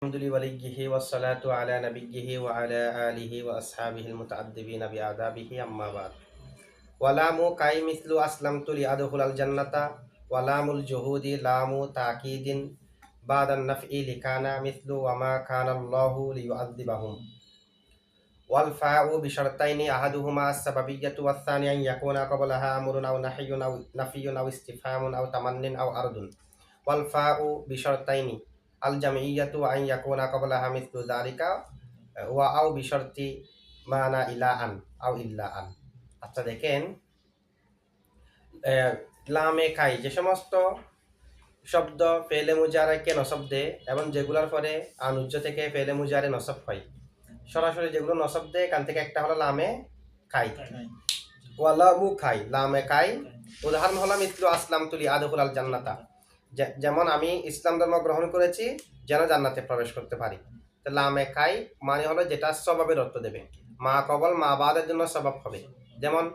अलहम्दुलिल्लाहि वस्सलातु अला नबिय्यिहि व अला आलिहि व अस्हाबिहिल मुतअद्दिबीन बिआदाबिहि अम्मा बाद वलामु काई मिस्लु अस्लमतु लिअदखुलाल जन्नता वलामुल जुहूदी लामु ताकीदिन बादान नफ़ई लिकाना मिस्लु वमा कानल्लाहु लियुअद्दिबहुम वल फाउ बिशर्तैनि अहदुहुमा अस्सबबिय्यतु वस्सानि अन यकुना क़बलहा अम्रुन अव नह्युन अव नफ़ियुन अव इस्तिफ़हामुन अव तमन्निन अव अर्दुन वल फाउ बिशर्तैनि अल जमइय्यतु अन यकुना क़बलहा मिस्लु ज़ालिका व आउ बिशर्ति माना इला আন আও ইল্লা আন। আচ্ছা দেখেন, লামে কাই যে সমস্ত শব্দ ফেলে মুজারেকে নসব দেয় এবং যেগুলোর পরে আনুজ্য থেকে ফেলে মুজারে নসব হয়, সরাসরি যেগুলো নসব দেয় এখান থেকে একটা হলো লামে কাই। ওয়ালামু খাই, লামে কাই উদাহরণ হলো মিসলু আসলাম তুলি আদখুল আল জান্নাতা, যেমন আমি ইসলাম ধর্ম গ্রহণ করেছি যেন জান্নাতে প্রবেশ করতে পারি। তো লামে কাই মানে হলো যেটা সবাবের অর্থ দেবে, মা কবল মা বাদের জন্য সবাব হবে। যেমন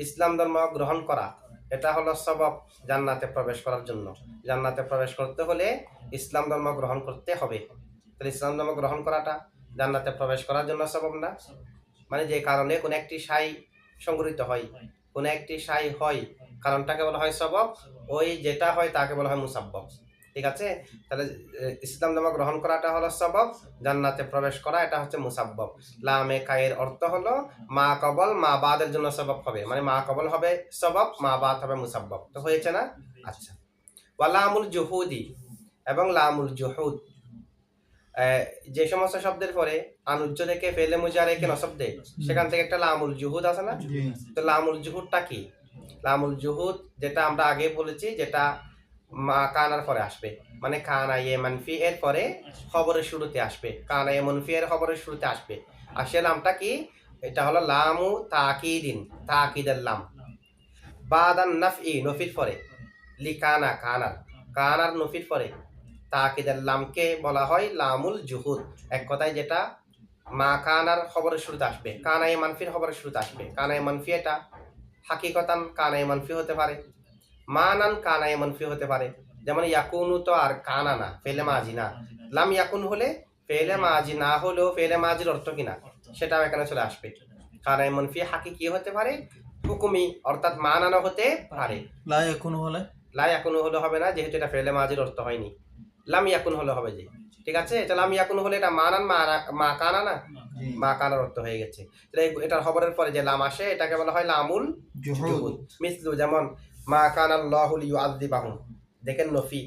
ইসলাম ধর্ম গ্রহণ করা, এটা হলো সবাব জান্নাতে প্রবেশ করার জন্য। জান্নাতে প্রবেশ করতে হলে ইসলাম ধর্ম গ্রহণ করতে হবে। তাহলে ইসলাম ধর্ম গ্রহণ করাটা জান্নাতে প্রবেশ করার জন্য সবাব না, মানে যে কারণে কোন একটি সাই সংগঠিত হয়, কোন একটি সাই হয়, কারণটাকে বলা হয় সবাব, ওই যেটা হয় তাকে বলা হয় মুসাব্বব। ঠিক আছে, তাহলে ইসলাম ধর্ম গ্রহণ করাটা হলো সবাব, জান্নাতে প্রবেশ করা এটা হচ্ছে মুসাব্বব। লামে কায়ের অর্থ হলো মা কবল মা বাদের জন্য সবাব হবে, মানে মা কবল হবে সবাব, মা বাদ হবে মুসাব্বব। তো হয়েছে না? আচ্ছা, ওয়ালামুল জুহুদি এবং লামুল জুহুদ, যে সমস্ত শব্দের পরে আনুজ্য থেকে ফেলে মুজারেকে নসব দেয় সেখান থেকে একটা লামুল জুহুদ আছে না? তো লামুল জুহুদটা কি? লামুল জুহুদ যেটা আমরা আগে বলেছি, যেটা মা কানার পরে আসবে, মানে কানা ইয়ে মানফি এর পরে খবরের শুরুতে আসবে, কানা ইয়ে মানফি এর খবরের শুরুতে আসবে। আর সে লামটা কি? এটা হলো লামু তাকিদিন, তাকিদের লাম। বাদান নাফই নফির পরে, লিকানা কানার, কানার নফির পরে তাকিদের লামকে বলা হয় লামুল জুহুদ। এক কথায় যেটা মা কানার খবরের শুরুতে আসবে, কানায়ে মানফির খবরের শুরুতে আসবে। কানায়ে মানফি এটা হাকিকতান কানায়ে মানফি হতে পারে, মানান কানায়ে মানফি হতে পারে। যেমন ইয়াকুনু তো আর কানা না, ফেলে মাজি না। লাম ইয়াকুন হলে ফেলে মাজি না হলেও ফেলে মাজির অর্থ কিনা সেটাও এখানে চলে আসবে। কানায়ে মানফি হাকিকি হতে পারে, হুকুমি অর্থাৎ মানানো হতে পারে। লা ইয়াকুনু হলে লা ইয়াকুনু হলে হবে না, যেহেতু এটা ফেলে মাজির অর্থ হয়নি। লাম ইয়াকুন হলে হবে যে, ঠিক আছে। এটা লাম ইয়াকুন হলে এটা মানান মা কানা না, মা কানার অর্থ হয়ে গেছে। এটার খবরের পরে যে লাম আসে এটাকে বলা হয় লামুল জুহুদ। মিসলু যেমন মা কানাল্লাহু লিয়ুআযযিবাহুম, দেখেন নফি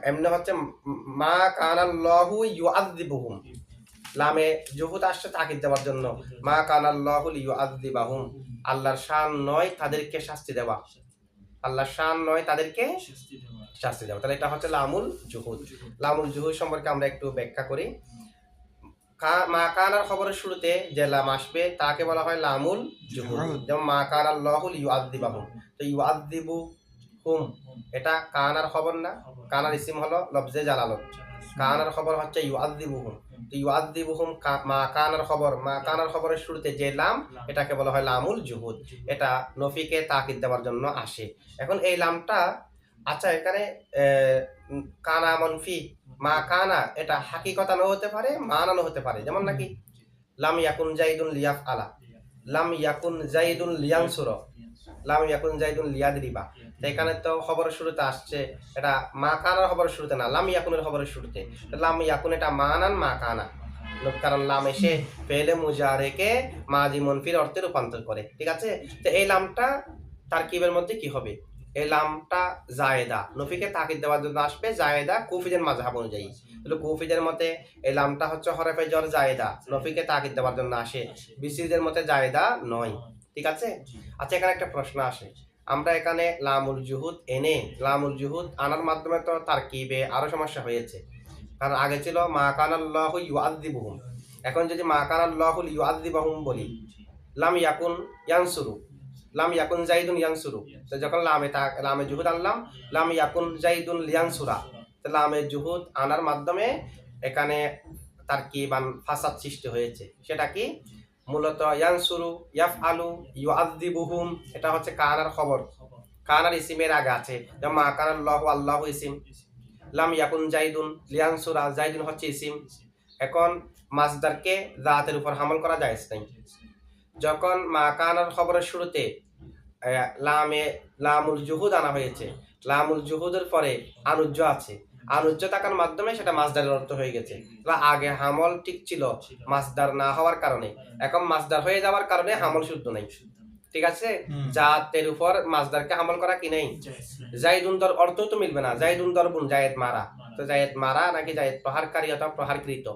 এমনি হচ্ছে মা কানাল্লাহু ইউআযযিবুহুম, লামে জুহুদ আসছে তাকিদ দেওয়ার জন্য। মা কানাল্লাহু লিয়ুআযযিবাহুম, আল্লাহর শান নয় তাদেরকে শাস্তি দেওয়া, আল্লাহর শান নয় তাদেরকে শাস্তি দেওয়া। তাহলে এটা হচ্ছে লামুল জুহুদ। লামুল জুহুদ সম্পর্কে আমরা একটু ব্যাখ্যা করি। মা কানার খবরের শুরুতে যে লাম আসবে তাকে বলা হয় লামুল জুহুদ। যেমন মা কানাল্লাহু লিয়ুআযযিবাহুম, তো ইউআযযিবুহুম এটা কানার খবর না, কানার ইসিম হলো লফজে জালালত, কানার খবর হচ্ছে ইউআযযিবুহুম। তো ইউআযযিবুহুম মা কানার খবর, মা কানার খবরের শুরুতে যে লাম এটাকে বলা হয় লামুল জুহুদ। এটা নফিকে তাকিদ দেওয়ার জন্য আসে। এখন এই লামটা, আচ্ছা এখানে কানা মানফি মা কানা এটা হাকিকতানও হতে পারে, মানানো হতে পারে। যেমন নাকি লাম ইয়াকুন জাইদুন লিয়াফ আলা, লাম ইয়াকুন জাইদুন লিয়ানসুর, লাম ইয়াকুন জাইদুন লিয়াদরিবা। তো এখানে তো খবরের শুরুতে আসছে, এটা মা কানার খবরের শুরুতে না, লাম ইয়াকুনের খবরের শুরুতে। লাম ইয়াকুন এটা মানান মা কানা, কারণ লাম এসে ফেলে মুজারেকে মাজি মনফির অর্থে রূপান্তর করে। ঠিক আছে, তো এই লামটা তারকিবের মধ্যে কি হবে? এই লামটা জায়েদা, নফিকে তাকিদ দেওয়ার জন্য আসবে, জায়েদা কুফিদের মাযহাব অনুযায়ী। তাহলে কুফিদের মতে এই লামটা হচ্ছে হরফে জর জায়েদা, নফিকে তাকিদ দেওয়ার জন্য আসে। বিসিদের মতে জায়েদা নয়। ঠিক আছে। আচ্ছা এখানে একটা প্রশ্ন আসে, আমরা এখানে লামুল জুহুদ এনে লামুল জুহুদ আনার মাধ্যমে তো তারকিবে আরো সমস্যা হয়েছে। কারণ আগে ছিল মা কানাল্লাহু ইউআযযিবুহুম, এখন যদি মা কানাল্লাহু লিয়ুআযযিবাহুম বলি, লাম ইয়াকুন ইয়ানসুরু, লাম ইয়াকুন জাইদুন ইয়ানসুরু, তো যখন লামে জুহুদ আনলাম, লাম ইয়াকুন জাইদুন লিয়ানসুরা, তো লামে জুহুদ আনার মাধ্যমে এখানে তারকিবান ফাসাদ সৃষ্টি হয়েছে। সেটা কি? মূলত ইয়ানসুরু ইয়াফআলু ইউআযযিবুহুম এটা হচ্ছে কানার খবর, কানার ইসিমের আগে আছে। যেমন মা কানাল্লাহু, আল্লাহু ইসিম, লাম ইয়াকুন জাইদুন লিয়ানসুরা, জাইদুন হচ্ছে ইসিম। এখন মাসদারকে জাতের উপর হামল করা জায়েজ নাই। যখন মা কানার খবরের শুরুতে লামুল জুহুদ আনা হয়েছে, লামুল জুহুদের পরে আনুজ্য আছে, আনুজ্য থাকার মাধ্যমে সেটা মাসদারের অর্থ হয়ে গেছে। আগে হামল ঠিক ছিল মাসদার না হওয়ার কারণে, এখন মাসদার হয়ে যাওয়ার কারণে হামল শুদ্ধ নাই। ঠিক আছে, জাতের উপর মাসদারকে হামল করা কি নেই। জাইদুন দর অর্থ তো মিলবে না, জাইদুন দরবুন জায়েদ মারা, তো জায়েদ মারা নাকি জায়েদ প্রহারকারী অথবা প্রহারকৃত,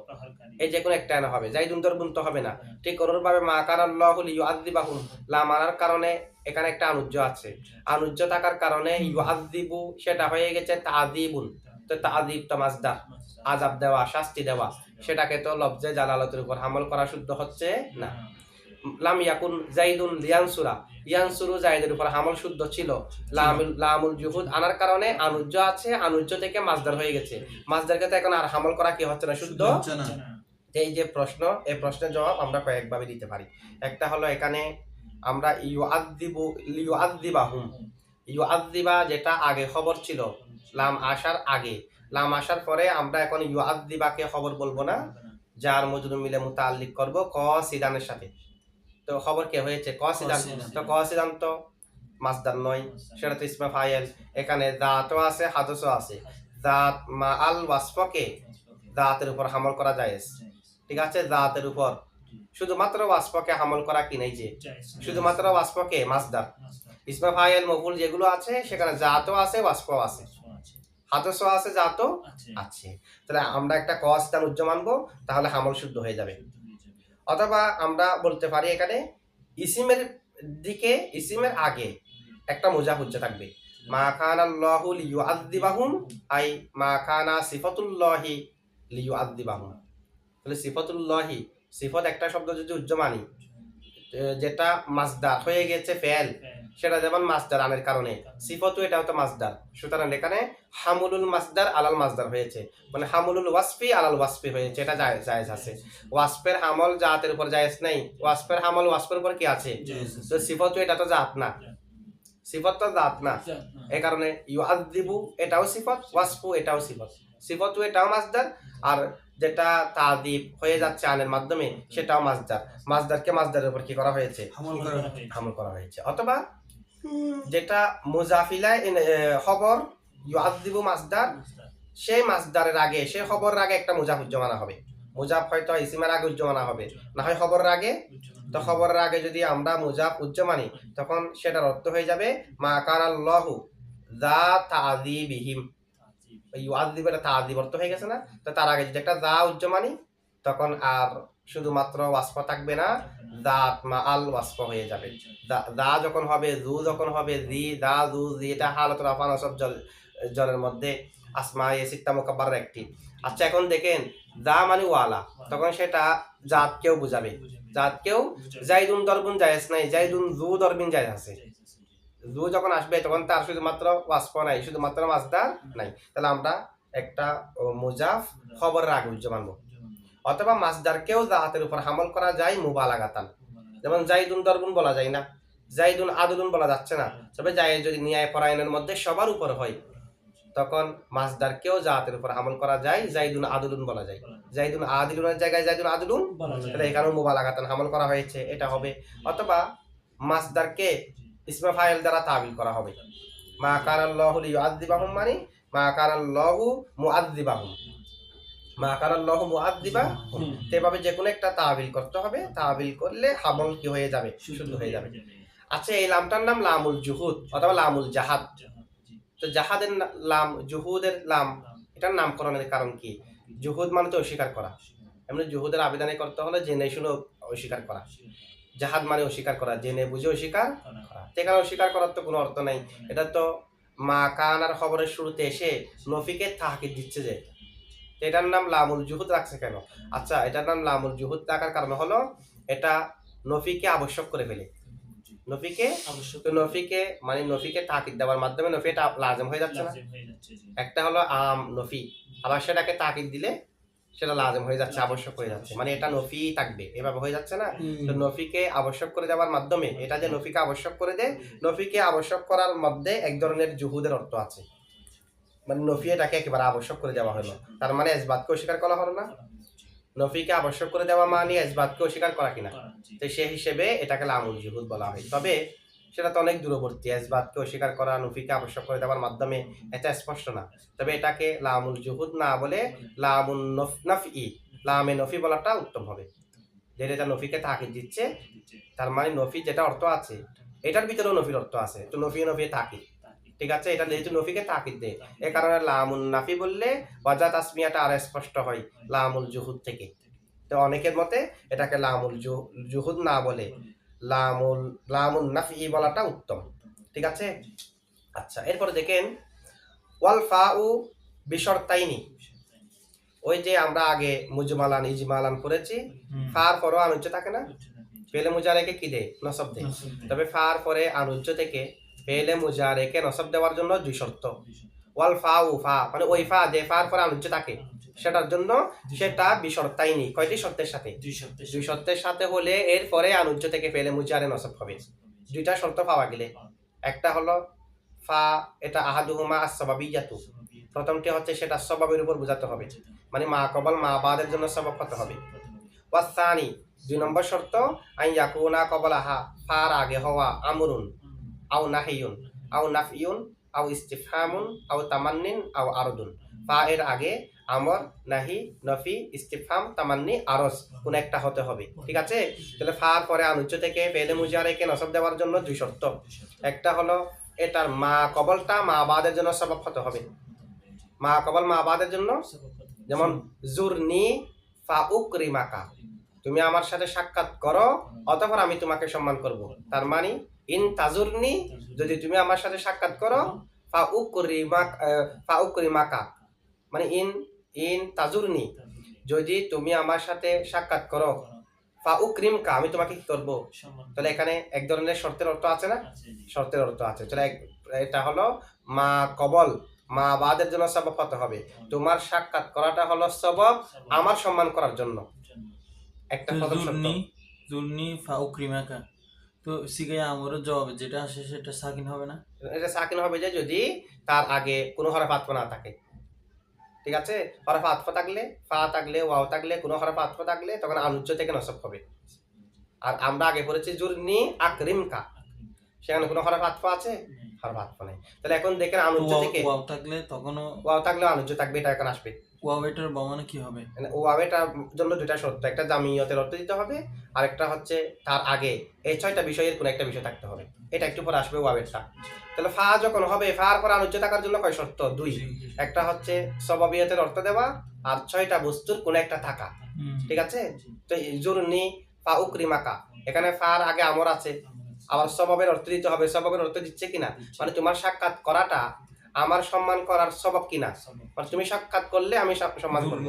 এই যে কোনো একটা আনা হবে, জাইদুন দরবুন তো হবে না। ঠিক অনুরূপভাবে মা কানাল্লাহু লিইউআযযিবাহুম, লা মারার কারণে এখানে একটা আনুজ্য আছে, আনুজ্য থাকার কারণে ইউআযযিবু সেটা হয়ে গেছে তাযীবুন। তো তাযীব তো মাসদার, আযাব দেওয়া, শাস্তি দেওয়া, সেটাকে তো লফজে জালালাতের উপর হামল করা শুদ্ধ হচ্ছে না। লাম ইয়াকুন জাইদুন লিয়ানসুরা, ইয়ানসুরু জাইদের উপর হামল শুদ্ধ ছিল, লামুল জুহুদ আনার কারণে আনুজ্য আছে, আনুজ্য থেকে মাসদার হয়ে গেছে, মাসদারকে তো এখন আর হামল করা কি হচ্ছে না, শুদ্ধ। এই যে প্রশ্ন, এই প্রশ্নের জবাব আমরা কয়েকভাবে দিতে পারি। একটা হলো এখানে আমরা লিউআযযিবাহুম, ইউআযযিবা যেটা আগে খবর ছিল লাম আসার আগে, লাম আসার পরে আমরা এখন ইউআযযিবাকে খবর বলবো না, যার মজরুর মিলে মুতাআল্লিক করব কসিদানের সাথে। তো খবর কে হয়েছে কসিদান, তো কসিদান তো মাসদার নয়, সেটা তো ইসমে ফাইল। এখানে দাতও আছে, হাদসও আছে, দাত মা আল ওয়াসফকে দাতের উপর হামল করা জায়েজ। ঠিক আছে, দাতের উপর শুধুমাত্র ওয়াসফকে হামল করা কি নাই, যে শুধুমাত্র ওয়াসফকে মাসদার। ইসমে ফাইল মফুল যেগুলো আছে সেখানে জাতও আছে, ওয়াসফও আছে, হাদসও আছে, জাতও আছে। তাহলে আমরা একটা কসিদান উজ্জ মানবো, তাহলে হামল শুদ্ধ হয়ে যাবে। অথবা আমরা বলতে পারি এখানে ইসিমের দিকে, ইসিমের আগে একটা মুজাফ উজ্জা থাকবে, মা কানাল্লাহু লিইউআযযিবাহুম, আই মা কানা সিফাতুল্লাহি লিইউআযযিবাহুম। তাহলে সিফাতুল্লাহি, সিফত একটা শব্দ যদি উজ্জ মানি, যেটা মাসদার হয়ে গেছে ফেল, সেটা যেমন মাসদার আনের কারণে, সিফতু এটাও তো মাসদার, সুতরাং এখানে হামুলুল মাসদার আলাল মাসদার হয়েছে, মানে হামুলুল ওয়াসফি আলাল ওয়াসফি হয়েছে, এটা জায়েজ আছে। ওয়াসফের হামল জাতের উপর জায়েজ নাই, ওয়াসফের হামল ওয়াসফের উপর কি আছে, তো সিফতু এটা তো জাত না, সিফত তো জাত না, এই কারণে ইউআযযিবু এটাও সিফত, ওয়াসফু এটাও সিফত, সিফতু এটাও মাসদার, আর যেটা তাযীব হয়ে যাচ্ছে আনের মাধ্যমে সেটাও মাসদার, মাসদারকে মাসদারের উপর কি করা হয়েছে, হামল করা হয়েছে। অথবা যেটা মুজাফিলায় খবর ইউআযযিবু মাসদার, সেই মাসদারের আগে, সেই খবরের আগে একটা মুজাফ উজ্জমানা হবে, মুজাফ হয়তো ইসিমের আগে উজ্জমানা হবে, না হয় খবরের আগে। তো খবরের আগে যদি আমরা মুজাফ উজ্জমানি, তখন সেটার অর্থ হয়ে যাবে মা কানাল্লাহু যা তাযীবিহিম, ইউআযযিবুর তাযীব অর্থ হয়ে গেছে না। তো তার আগে যদি একটা যা উজ্জমানি, তখন আর শুধুমাত্র ওয়াসফ থাকবে না, দাত মা আল ওয়াসফ হয়ে যাবে। দা যখন হবে, জু যখন হবে, জি দা জু জি, এটা হালাতুল আফআল সব জলের মধ্যে আসমায়ে সিত্তা মুকাব্বারের একটি। আচ্ছা, এখন দেখেন দা মানে ওয়ালা, তখন সেটা জাতকেও বুঝাবে, জাতকেও। জাইদুন দরবুন জায়েজ নাই, জাইদুন জু দরবিন জায়েজ আছে। জু যখন আসবে তখন তার শুধুমাত্র ওয়াসফ নাই, শুধুমাত্র মাসদার নাই, তাহলে আমরা একটা মুজাফ খবরের আগে উজ্জ মানবো। অথবা মাসদারকেও জাতের উপর হামল করা যায় মুবালাগাতান, যেমন জাইদুন দরবুন বলা যায় না, জাইদুন আদুলুন বলা যাচ্ছে না, তবে জায়েদ যদি ন্যায় পরায়ণের মধ্যে সবার উপর হয়, তখন মাসদারকেও জাতের উপর আমল করা যায়, জাইদুন আদুলুন বলা যায়, জাইদুন আদিলুনের জায়গায় জাইদুন আদুলুন, তাহলে এখানেও মুবালাগাতান আমল করা হয়েছে, এটা হবে। অথবা মাসদারকে ইসমে ফাইল দ্বারা তাবিল করা হবে, মা কানাল্লাহু লিইউআযযিবাহুম মানে মা কানাল্লাহু মুআযযিবাহুম, মা কানাল্লাহু মুআযযিবাহুম, এভাবে যে কোনো একটা তাবিল করতে হবে, তাবিল করলে হামল কি হয়ে যাবে, শুদ্ধ হয়ে যাবে। আচ্ছা, এই লামটার নাম লামুল জুহুদ অথবা লামুল জাহাদ। তো জাহাদের লাম, জুহুদের লাম, এটার নামকরণের কারণ কি? জুহুদ মানে তো অস্বীকার করা, এমনি জুহুদের আবেদনে করতে হলে জেনে শুনে অস্বীকার করা, জাহাদ মানে অস্বীকার করা, জেনে বুঝে অস্বীকার করা। এখানে অস্বীকার করার তো কোনো অর্থ নাই, এটা তো মা কানার খবরের শুরুতে এসে নফিকে তাহকিদ দিচ্ছে, যে এটার নাম লামুল জুহুদ রাখছে কেন? আচ্ছা, এটার নাম লামুল জুহুদ রাখার কারণ হলো এটা নফিকে আবশ্যক করে ফেলে, নফিকে তো নফিকে মানে নফিকে তাকিদ দেওয়ার মাধ্যমে নফি এটা লাজম হয়ে যাচ্ছে না। একটা হলো আম নফি, আবার সেটাকে তাকিদ দিলে সেটা লাজম হয়ে যাচ্ছে, আবশ্যক হয়ে যাচ্ছে, মানে এটা নফি থাকবে, এভাবে হয়ে যাচ্ছে না। তো নফিকে আবশ্যক করে দেওয়ার মাধ্যমে, এটা যে নফিকে আবশ্যক করে দেয়, নফিকে আবশ্যক করার মধ্যে এক ধরনের জুহুদের অর্থ আছে, মানে নফি এটাকে একেবারে আবশ্যক করে দেওয়া হলো, তার মানে ইসবাতকে অস্বীকার করা হলো না। নফিকে আবশ্যক করে দেওয়া মানে ইসবাতকে অস্বীকার করা কিনা, তো সেই হিসেবে এটাকে লামুল জুহুদ বলা হয়। তবে সেটা তো অনেক দূরবর্তী, ইসবাতকে অস্বীকার করা নফিকে আবশ্যক করে দেওয়ার মাধ্যমে এটা স্পষ্ট না। তবে এটাকে লামুল জুহুদ না বলে লামুন নফি, লামে নফি বলাটা উত্তম হবে। যেটা এটা নফিকে তাকিদ দিচ্ছে, তার মানে নফি যেটা অর্থ আছে এটার ভিতরেও নফির অর্থ আছে, তো নফি নফি তাকিদ, ঠিক আছে। এটা যেহেতু নফিকে তাকিদ দেয়, এ কারণে লামুন নাফি বললে ওয়াজা তাসমিয়াটা আর স্পষ্ট হয় লামুল জুহুদ থেকে। তো অনেকের মতে এটাকে লামুল জুহুদ না বলে লামুন নাফি বলাটা উত্তম, ঠিক আছে। আচ্ছা, এরপরে দেখেন ওয়াল ফাউ বিশর্তাইনি, ওই যে আমরা আগে মুজমালান ইজমালান করেছি, ফার পরও আনুজ্য থাকে না, ফেলে মুজারেকে কি দেয়, নসব দেয়। তবে ফার পরে আনুজ্য থেকে ফেলে মুজারেকে নসব দেওয়ার জন্য দুই শর্ত। ওয়াল ফাউ, ফা মানে ওই ফা যে ফার পরে আনুজ্য থাকে সেটার জন্য সেটা বিশর্তাইনি, কয়টি শর্তের সাথে, দুই শর্তের সাথে হলে এর পরে আনুজ্য থেকে ফেলে মুজারে নসব হবে। দুইটা শর্ত পাওয়া গেলে, একটা হলো ফা এটা আহাদুহুমা আস-সাবাবিয়াতু, প্রথমটি হচ্ছে সেটা সবাবের উপর বোঝাতে হবে, মানে মা কবল মা বাদের জন্য সবাব হতে হবে। ওয়াসানি, দুই নম্বর শর্ত আই ইয়াকুনা কবলাহা, ফার আগে হওয়া আমরুন আও নাহিয়ুন আও নাফিয়ুন আও ইস্তিফহামুন আও তামান্নিন আও আরদুন, ফা এর আগে আমর, নাহি, নফি, ইস্তিফহাম, তামান্নি, আরজ কোন একটা হতে হবে, ঠিক আছে। তাহলে ফার পরে আনুজ্য থেকে ফেলে মুজারেকে নসব দেওয়ার জন্য দুই শর্ত। একটা হলো এটার মা কবলটা মা বাদের জন্য সবাব হতে হবে, মা কবল মা বাদের জন্য, যেমন জুরনি ফা উকরিমাকা, তুমি আমার সাথে সাক্ষাৎ করো অতঃপর আমি তোমাকে সম্মান করব। তার মানে ইন তাজুরনি, যদি তুমি আমার সাথে সাক্ষাৎ করো, ফা উকরিমাকা মানে ইন তাজুরনি, যদি তুমি আমার সাথে সাক্ষাৎ করো, ফা উকরিমকা আমি তোমাকে কি করব। তাহলে এখানে এক ধরনের শর্তের অর্থ আছে না, শর্তের অর্থ আছে। তাহলে এটা হলো মা কবল মা বাদের জন্য সবব হতে হবে, তোমার সাক্ষাৎ করাটা হলো সবব আমার সম্মান করার জন্য, একটা প্রথম শর্ত। জুরনি ফাউক্রিমাকা, তো সিগায় আমরের জবাব যেটা আসে সেটা সাকিন হবে না, এটা সাকিন হবে যে যদি তার আগে কোনো হরফ আতফ না থাকে, ঠিক আছে। হরফ আতফ থাকলে, ফা থাকলে, ওয়াও থাকলে, কোনো হরফ আতফ থাকলে তখন আনুজ্য থেকে নসব হবে। আর আমরা আগে পড়েছি জুরনি আকরিমকা, সেখানে কোনো হরফ আতফ আছে, হরফ আতফ নাই। তাহলে এখন দেখেন আনুজ্য থেকে ওয়াও থাকলে তখনও, ওয়াও থাকলে আনুজ্য থাকবে, এটা এখন আসবে। ওয়াও এটার বমানে কি হবে, ওয়াও এটার জন্য দুইটা শর্ত, একটা জামিয়তের অর্থ দিতে হবে, আর একটা হচ্ছে তার আগে এই ছয়টা বিষয়ের কোনো একটা বিষয় থাকতে হবে, এটা একটু পরে আসবে ওয়াবেরটা। তাহলে ফা যখন হবে, ফার পর আনুজ্য থাকার জন্য কয় শর্ত, দুই। একটা হচ্ছে সবাবিয়তের অর্থ দেওয়া, আর ছয়টা বস্তুর কোনো একটা থাকা, ঠিক আছে। তো জুরনি ফা উকরিমাকা, এখানে ফার আগে আমর আছে, আবার সবাবের অর্থ দিতে হবে, সবাবের অর্থ দিচ্ছে কিনা, মানে তোমার সাক্ষাৎ করাটা আমার সম্মান করার সবাব কিনা, মানে তুমি সাক্ষাৎ করলে আমি সম্মান করব।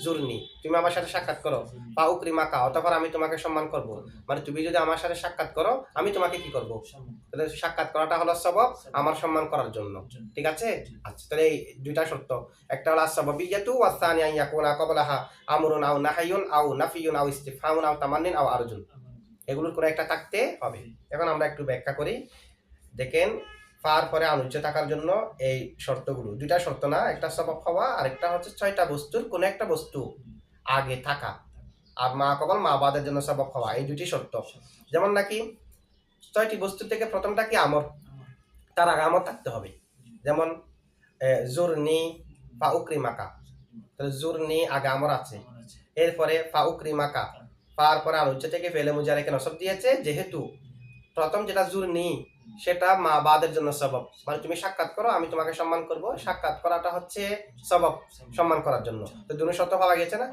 জুরনি তুমি আমার সাথে সাক্ষাৎ করো, ফা উকরিমাকা অতঃপর আমি তোমাকে সম্মান করব, মানে তুমি যদি আমার সাথে সাক্ষাৎ করো আমি তোমাকে কি করব, তাহলে সাক্ষাৎ করাটা হলো সবাব আমার সম্মান করার জন্য, ঠিক আছে। আচ্ছা, তাহলে এই দুইটা শর্ত, একটা হলো সাবাবিয়াতু ওয়া সানি আন ইয়াকুনা ক্বাবলাহা আমরুন আও নাহিয়ুন আও নাফিয়ুন আও ইস্তিফহামুন আও তামান্নিন আও আরজুন, এগুলোর কোনো একটা থাকতে হবে। এখন আমরা একটু ব্যাখ্যা করি। দেখেন ফার পরে আনুজ্য থাকার জন্য এই শর্তগুলো, দুইটা শর্ত না, একটা সবাব হওয়া আর একটা হচ্ছে ছয়টা বস্তুর কোনো একটা বস্তু আগে থাকা, আর মা কবল মা বাদের জন্য সবাব হওয়া, এই দুটি শর্ত। যেমন নাকি ছয়টি বস্তু থেকে প্রথমটা কি আমর, তার আগে আমর থাকতে হবে। যেমন জুরনি ফা উকরিমাকা, তাহলে জুরনি আগে আমর আছে, এরপরে ফা উকরিমাকা, ফার পরে আনুজ্য থেকে ফেলে মুজারেকে নসব দিয়েছে, যেহেতু প্রথম যেটা জুরনি সেটা মা বাদের জন্য সবব, মানে তুমি সাক্ষাৎ করো আমি তোমাকে সম্মান করব, সাক্ষাৎ করাটা হচ্ছে সবব সম্মান করার জন্য, তো দুটো শর্ত পাওয়া গেছে না।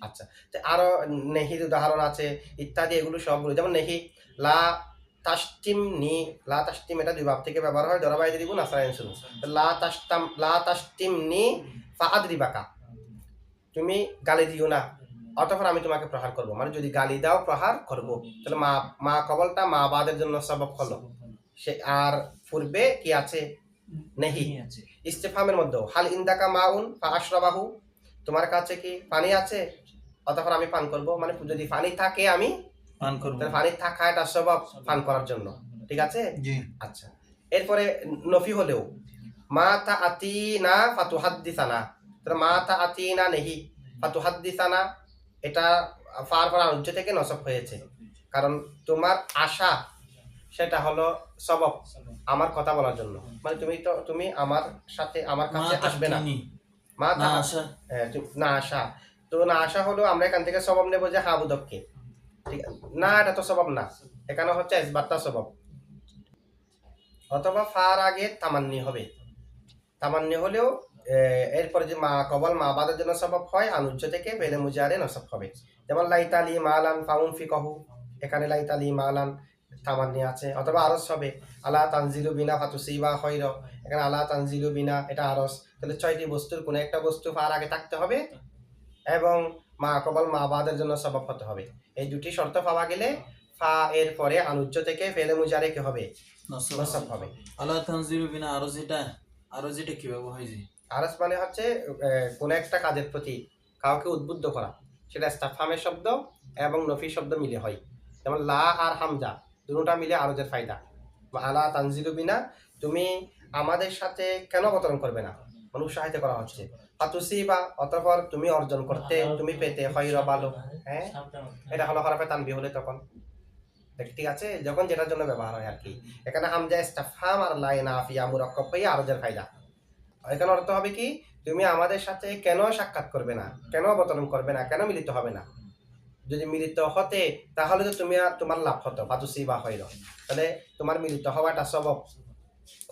আচ্ছা, আরো নেহির উদাহরণ আছে ইত্যাদি, এগুলো সবগুলো, যেমন নেহি লা তাস্তিম নি, লা তাস্তিম এটা দুই ভাব থেকে ব্যবহার হয়, দরাবাই দিব না সারাইন শুরু, লা তাস্তিম নি ফা আদরিবাকা, তুমি গালি দিও না অতঃপর আমি তোমাকে প্রহার করব, মানে যদি গালি দাও প্রহার করব। তাহলে মা কবলটা মা বাদের জন্য সবব হলো, সে আর পূর্বে কি আছে, নেহি। ইস্তেফামের মধ্যে হাল ইন্দাকা মাউন ফা আশরাবাহু, তোমার কাছে কি পানি আছে অতঃপর আমি পান করব, মানে যদি পানি থাকে আমি পান করব, তাহলে পানি থাকা এটা সবব পান করার জন্য, ঠিক আছে। জি। আচ্ছা, এরপরে নফি হলেও মা তাআতিনা ফাতুহাদ্দিসানা, তাহলে মা তাআতিনা নেহি ফাতুহাদ্দিসানা, এটা ফার পর আনুজ্য থেকে নসব হয়েছে, কারণ তোমার আশা সেটা হলো সবব আমার কথা বলার জন্য, মানে তুমি আমার সাথে আমার মা কাছে আসবে না। তাহতিনি মা না তা আসা না আসা, তো না আসা হলো আমরা এখান থেকে সবব নেবো যে হা বুদককে, ঠিক আছে? না, এটা তো সবব না, এখানে হচ্ছে ইসবাতটা সবব। অথবা ফার আগে তামান্নি হবে, তামান্নি হলেও এরপরে যে মা কবল মা বাদের জন্য সবব হয়, আনুজ্য থেকে ফেলে মুজারে নসব হবে। যেমন লাইতালি মালান ফাউন ফি কহু, এখানে লাইতালি মালান তামান্নি আছে। অথবা আরস হবে আলা তানজিলু বিনা ফাতুসিবা খৈর, এখানে আলা তানজিলু বিনা, এটা আরস। তাহলে 6টি বস্তুর কোনো একটা বস্তু ফার আগে থাকতে হবে এবং মা কবল মা বাদের জন্য সবব হতে হবে। এই দুটি শর্ত পাওয়া গেলে ফা এর পরে আনুজ্য থেকে ফেলে মুজারে কি হবে? নসব হবে। আল্লাহ তানজিলু বিনা আরো যেটা কিভাবে হয় যে আরস মানে হচ্ছে কোনো একটা কাজের প্রতি কাউকে উদ্বুদ্ধ করা, সেটা ইস্তাফহামের শব্দ এবং নফি শব্দ মিলে হয়। যেমন লা আর হামজা দুটোটা মিলে আরজের ফায়দা। বা আলা তানজিলু বিনা, তুমি আমাদের সাথে কেন অবতরণ করবে না, মানে উৎসাহিত করা হচ্ছে। ফাতুসিবা, অতঃপর তুমি অর্জন করতে, তুমি পেতে খৈর ভালো। হ্যাঁ, এটা হলো হরফে তানবি হলে তখন, ঠিক আছে, যখন যেটার জন্য ব্যবহার হয় আর কি। এখানে হামজা ইস্তাফহাম আর লা নাফিয়া মুরাক্কাব হয়ে আরজের ফায়দা। এখানে অর্থ হবে কি, তুমি আমাদের সাথে কেন সাক্ষাৎ করবে না, কেন অবতরণ করবে না, কেন মিলিত হবে না? যদি মিলিত হতে তাহলে তো তুমি আর তোমার লাভ হতো, বাতুসি বা হইল, তাহলে তোমার মিলিত হওয়াটা সবব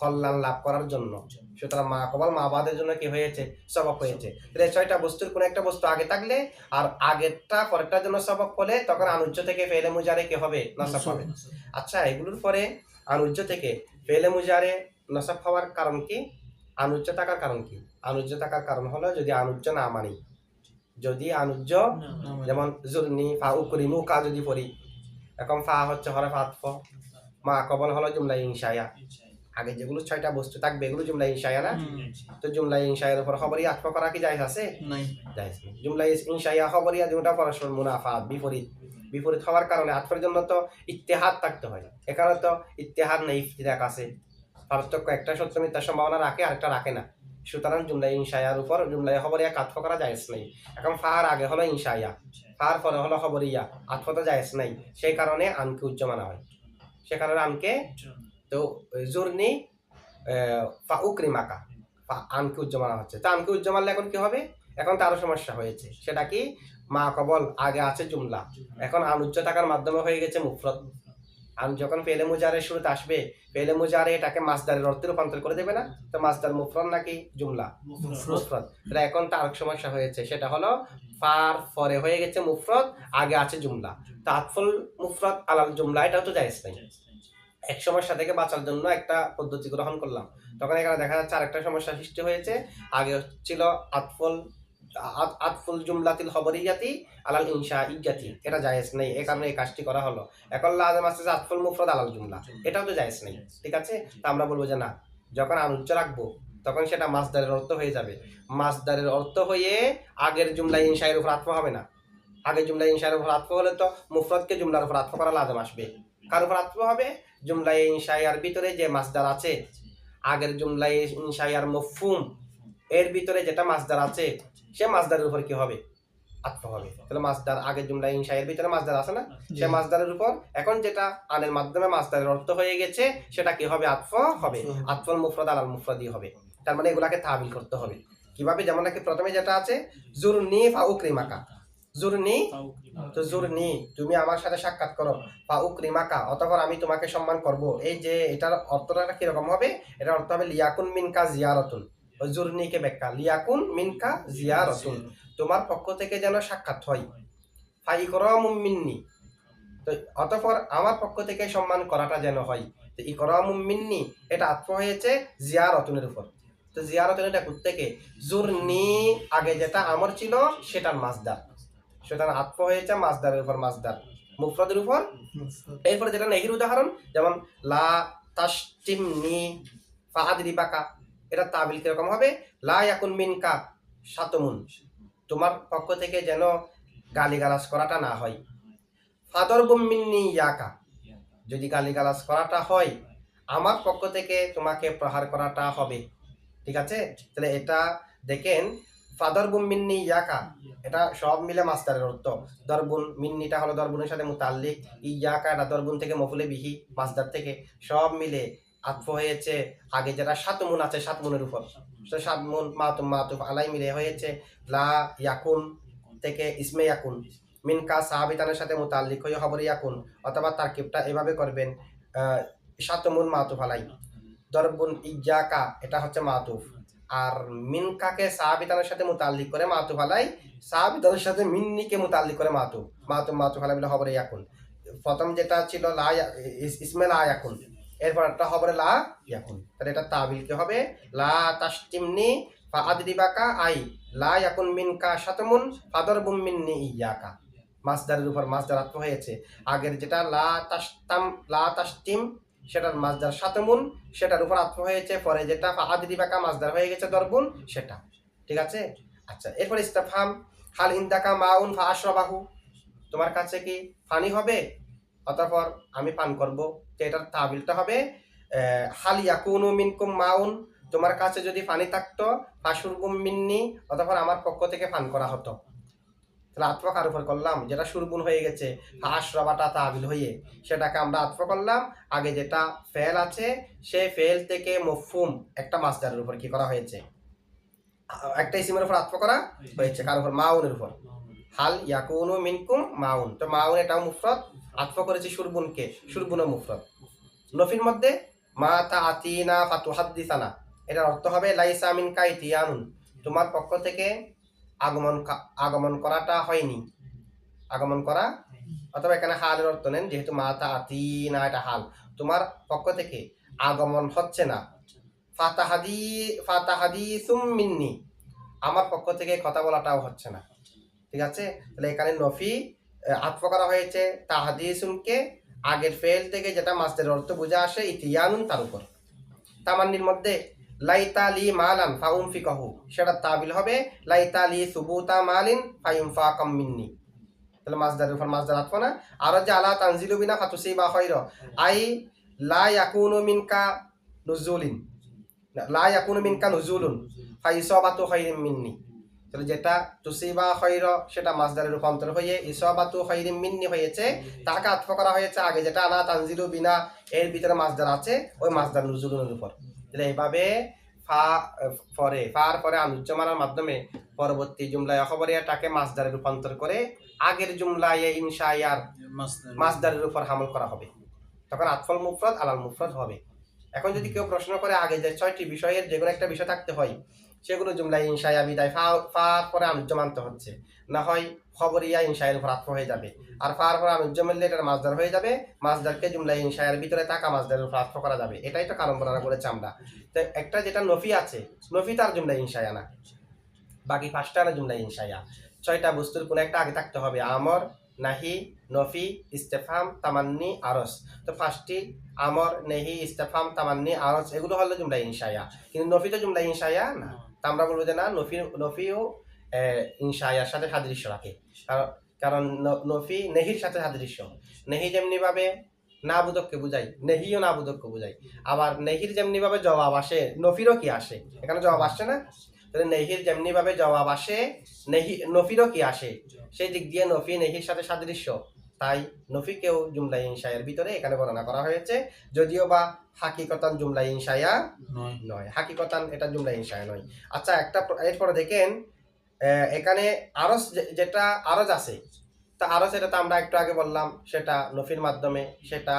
কল্যাণ লাভ করার জন্য। সুতরাং মা কবল মা বাদের জন্য কি হয়েছে? সবব হয়েছে। তাহলে 6টা বস্তুর কোন একটা বস্তু আগে থাকলে আর আগেরটা পরেরটার জন্য সবব হলে তখন আনুজ্য থেকে ফেলে মুজারে কি হবে? নসব হবে। আচ্ছা, এগুলোর পরে আনুজ্য থেকে ফেলে মুজারে নসব হওয়ার কারণ কি? আনুজ্য থাকার কারণ কি? আনুজ্য থাকার কারণ হলো যদি আনুজ্য না মানি, যদি আনুজ্য, যেমন জুরনি ফা উকরিমু কা যদি পড়ি, এখন ফা হচ্ছে হরফ আতফ, মা কবল হলো জুমলা ইনশায়া, আগে যেগুলো 6টা বস্তু থাকবে এগুলো জুমলা ইনশায়া না, তো জুমলা ইনশায়ের উপর খবরই আতফ করা কি জায়েজ আছে? নাই জায়েজ নেই। জুমলা ইনশায়া খবরিয়া যেটা পরস্পর মুনাফাত বিপরীত হওয়ার কারণে আতফের জন্য তো ইত্তেহাদ থাকতে হয়, এখানে তো ইত্তেহাদ নেই, ইফতিরাক আছে, পার্থক্য একটা সত্য মিথ্যার সম্ভাবনা রাখে আরেকটা রাখে না। সুতরাং জুমলা ইনশায়ার উপর জুমলা খবরিয়া আতফ করা জায়েজ নেই। এখন ফার আগে হলো ইনশায়া, ফার পরে হলো খবরিয়া, আতফ তো জায়েজ নাই, সেই কারণে আনকে উজ্জ মানা হয়। সে কারণে আনকে তো জুরনি ফা উকরিমাকা, আনকে উজ্জ মানা হচ্ছে। তা আনকে উজ্জ মানলে এখন কি হবে? এখন তারও সমস্যা হয়েছে, সেটা কি? মা কবল আগে আছে জুমলা, এখন আনুজ্য থাকার মাধ্যমে হয়ে গেছে মুফরদ। আর যখন ফেলে মুজারের শুরুতে আসবে, ফেলে মুজারে এটাকে মাসদারের অর্থে রূপান্তর করে দেবে না, তো মাসদার মুফরদ নাকি জুমলা? মুফরদ। এটা এখন তার সমস্যা হয়েছে, সেটা হলো ফার পরে হয়ে গেছে মুফরদ, আগে আছে জুমলা। তা আতফুল মুফরদ আলাল জুমলা, এটাও তো জায়েজ নাই। এক সমস্যা থেকে বাঁচার জন্য একটা পদ্ধতি গ্রহণ করলাম, তখন এখানে দেখা যাচ্ছে আরেকটা সমস্যা সৃষ্টি হয়েছে। আগে ছিল আতফুল জুমলাতিল খবরিয়াতি আলাল ইনশা ইজাতি, এটা জায়েজ নেই, এই কারণে এই কাজটি করা হলো। এখন লাজম আছে যে আতফুল মুফরদ আলাল জুমলা, এটাও তো জায়েজ নেই, ঠিক আছে। তা আমরা বলবো যে না, যখন আনুজ্য রাখবো তখন সেটা মাসদারের অর্থ হয়ে যাবে, মাসদারের অর্থ হয়ে আগের জুমলা ইনশায়ের উপর আতফ হবে না। আগের জুমলা ইনশায়ের উপর আতফ হলে তো মুফরদকে জুমলার উপর আতফ করা লাজম আসবে। কার উপর আতফ হবে? জুমলা ইনশায়ার ভিতরে যে মাসদার আছে, আগের জুমলা ইনশায়ার মফহুম এর ভিতরে যেটা মাসদার আছে, সে মাসদারের উপর কি হবে? আতফ হবে। তাহলে মাসদার, আগের জুমলা ইনশায়ের ভিতরে মাসদার আছে না, সে মাসদারের উপর এখন যেটা আনের মাধ্যমে মাসদারের অর্থ হয়ে গেছে, সেটা কি হবে? আতফ হবে। আতফুল মুফরদ আলাল মুফরদই হবে। তার মানে এগুলাকে তাবিল করতে হবে কিভাবে? যেমন নাকি প্রথমে যেটা আছে জুরনি ফা উকরিমাকা, জুরনি, তো জুরনি তুমি আমার সাথে সাক্ষাৎ করো, ফা উকরিমাকা অতঃপর আমি তোমাকে সম্মান করব। এই যে এটার অর্থটা কিরকম হবে? এটার অর্থ হবে লিয়াকুন মিনকা জিয়ারাতুন। জুরনিকে ব্যাখ্যা, লিয়াকুন মিনকা জিয়ারাতুন, তোমার পক্ষ থেকে যেন সাক্ষাৎ হয়। ফা ইকরামুম মিন্নি, তো অতঃপর আমার পক্ষ থেকে সম্মান করাটা যেন হয়। তো ইকরামুম মিন্নি এটা আতফ হয়েছে জিয়ারাতুনের উপর। তো জিয়ারাতুন এটা কোত্থেকে? জুরনি আগে যেটা আমর ছিল সেটার মাসদার, সুতরাং আতফ হয়েছে মাসদারের উপর, মাসদার মুফরদের উপর। এরপরে যেটা নেহির উদাহরণ, যেমন লা তাশতিমনি ফাআদরিবাকা, এটা তাবিল কিরকম হবে? লা ইয়াকুন মিনকা শাতমুন, তোমার পক্ষ থেকে যেন গালিগালাজ করাটা না হয়। ফাদরবুম মিন্নি ইয়াকা, যদি গালিগালাজ করাটা হয় আমার পক্ষ থেকে তোমাকে প্রহার করাটা হবে। ঠিক আছে? তাহলে এটা দেখেন ফাদরবুম মিন্নি ইয়াকা, এটা সব মিলে মাস্টারের অর্থ। দরবুন মিন্নিটা হলো দরবুনের সাথে মুতাল্লিক, ইয়াকা এটা দরবুন থেকে মফুলে বিহি মাসদার থেকে, সব মিলে আতফ হয়েছে আগে যেটা সাতমুন আছে সাতমুনের উপর, তো সাতমুন মাতুম মাতুফ আলাই মিলে হয়েছে লা ইয়াকুন থেকে ইসমে ইয়াকুন, মিনকা সাহাবিতানের সাথে মুতাল্লিক হয়ে খবর ইয়াকুন, অথবা তারকিবটা এভাবে করবেন সাতমুন মাতুফ আলাই, দরবুন ইয়াকা এটা হচ্ছে মাতুফ, আর মিনকাকে সাহাবিতানের সাথে মুতাল্লিক করে মাতুফ আলাই, সাহাবিতানের সাথে মিন্নিকে মুতাল্লিক করে মাতুফ, মাতুফ আলাই বলে খবরে ইয়াকুন। প্রথম যেটা ছিল লা ইসমে লা ইয়াকুন, এরপর একটা খবরে লা ইয়াকুন, তাহলে এটা তাবিল কি হবে লা তাশতিমনি ফা আদরিবাকা আই লা ইয়াকুন মিনকা শাতমুন ফাদরবুম মিন্নি ইয়াকা, মাসদারের উপর মাসদার আত্ম হয়েছে, আগের যেটা লা তাশতিম সেটার মাসদার শাতমুন, সেটার উপর আত্ম হয়েছে, পরে যেটা ফা আদরিবাকা মাসদার হয়ে গেছে দরবুন সেটা, ঠিক আছে? আচ্ছা, এরপর ইস্তেফহাম হাল ইনদাকা মাউন ফা আশরাবাহু, তোমার কাছে কি পানি হবে অতঃপর আমি পান করব, তো এটার তাবিলটা হবে হাল ইয়াকুনু মিনকুম মাউন, তোমার কাছে যদি পানি থাকতো ফাশুরবুম মিন্নি, অতঃপর আমার পক্ষ থেকে পান করা হতো। তাহলে আত্ম কার উপর করলাম, যেটা সুরবুন হয়ে গেছে ফাশরাবাটা তাবিল হয়ে, সেটাকে আমরা আত্ম করলাম আগে যেটা ফেল আছে সেই ফেল থেকে মফহুম একটা মাসদারের উপর কি করা হয়েছে, একটা ইসিমের উপর আত্ম করা হয়েছে, কার উপর মাউনের উপর, হাল ইয়াকুনু মিনকুম মাউন, তো মাউন এটাও মুফরদ, আতফ করেছি সুরবুনকে, সুরবুনও মুফরদ। নফির মধ্যে মা তা আতিনা ফাতুহাদ্দিসানা, এটার অর্থ হবে লাইসা মিনকা ইতিয়ানুন, তোমার পক্ষ থেকে আগমন করাটা হয়নি, আগমন করা, অথবা এখানে হালের অর্থ নেন, যেহেতু মা তা আতিনা এটা হাল, তোমার পক্ষ থেকে আগমন হচ্ছে না, ফাতাহাদিসুম মিন্নি, আমার পক্ষ থেকে কথা বলাটাও হচ্ছে না, ঠিক আছে? তাহলে এখানে নফি আতফ করা হয়েছে তাহাদিসুনকে, আগের ফেল থেকে যেটা মাসদারের অর্থ বুঝে আসে ইতিয়ানুন তার উপর। তামান্নির মধ্যে লাইতা লি মালান ফাউনফিকাহু, সেটা তাবিল হবে লাইতা লি সুবুতা মালিন ফায়ুনফাকাম মিন্নি, তাহলে মাসদারের উপর মাসদার আতফ না। আর যে আলা তানজিলু বিনা ফাতুসিবা খায়রা, আই লা ইয়াকুনু মিনকা নুজুলিন, লা ইয়াকুনু মিনকা নুজুলুন ফাইসাবাতু খায়রিম মিন্নি, তাহলে যেটা তুসিবা খৈর সেটা মাসদারে রূপান্তর হয়ে ইসাবাতু খৈরিম মিন্নি হয়েছে, তাকে আতফ করা হয়েছে আগে যেটা আনা তানজিলু বিনা এর ভিতরে মাসদার আছে ওই মাসদার নুজুলুনের উপর। তাহলে এইভাবে ফার পরে আনুজ্জমানার মাধ্যমে পরবর্তী জুমলায় খবরিয়াটাকে মাসদারে রূপান্তর করে আগের জুমলায় ইনশায়ার মাসদারের উপর হামল করা হবে, তখন আতফল মুফরদ আলাল মুফরদ হবে। এখন যদি কেউ প্রশ্ন করে আগে যে 6টি বিষয়ের যে কোনো একটা বিষয় থাকতে হয়, সেগুলো জুমলা ইনশায়া বিদায় ফার পরে আনুজ্য মানতে হচ্ছে, না হয় খবরিয়া ইনশায়ের উপর আত্ম হয়ে যাবে, আর ফার পরে আনুজ্য মিললে এটার মাসদার হয়ে যাবে, মাসদারকে জুমলা ইনশায়ের ভিতরে থাকা মাসদারের উপর আত্ম করা যাবে, এটাই তো কারণ বর্ণনা করেছি আমরা। তো একটা যেটা নফি আছে, নফি তার জুমলা ইনশায়া না, বাকি 5টা না জুমলা ইনশায়া, 6টা বস্তুর কোনো একটা আগে থাকতে হবে, আমর নাহি নফি ইস্তেফাম তামান্নি আরস, তো 5টি আমর নেহি ইস্তেফাম তামান্নি আরস এগুলো হলো জুমলা ইনশায়া, কিন্তু নফি তো জুমলা ইনশায়া না, তা আমরা বলবো যে না নফিও ইনশায়ার সাথে সাদৃশ্য রাখে, কারণ নফি নেহির সাথে সাদৃশ্য, নেহি যেমনি ভাবে না বুদককে বুঝাই, নেহিও না বুদককে বুঝাই, আবার নেহির যেমনি ভাবে জবাব আসে নফিরও কি আসে, এখানে জবাব আসছে না, তাহলে নেহির যেমনি ভাবে জবাব আসে নফিরও কি আসে, সেই দিক দিয়ে নফি নেহির সাথে সাদৃশ্য, তাই নফিকেও জুমলা ইনশায়ের ভিতরে এখানে বর্ণনা করা হয়েছে, যদিও বা হাকিকতান জুমলা ইনশায়া নয়, হাকিকতান এটা জুমলা ইনশায়া নয়। আচ্ছা, একটা এরপরে দেখেন এখানে আরজ, যেটা আরজ আছে, তা আরজ এটা তো আমরা একটু আগে বললাম সেটা নফির মাধ্যমে, সেটা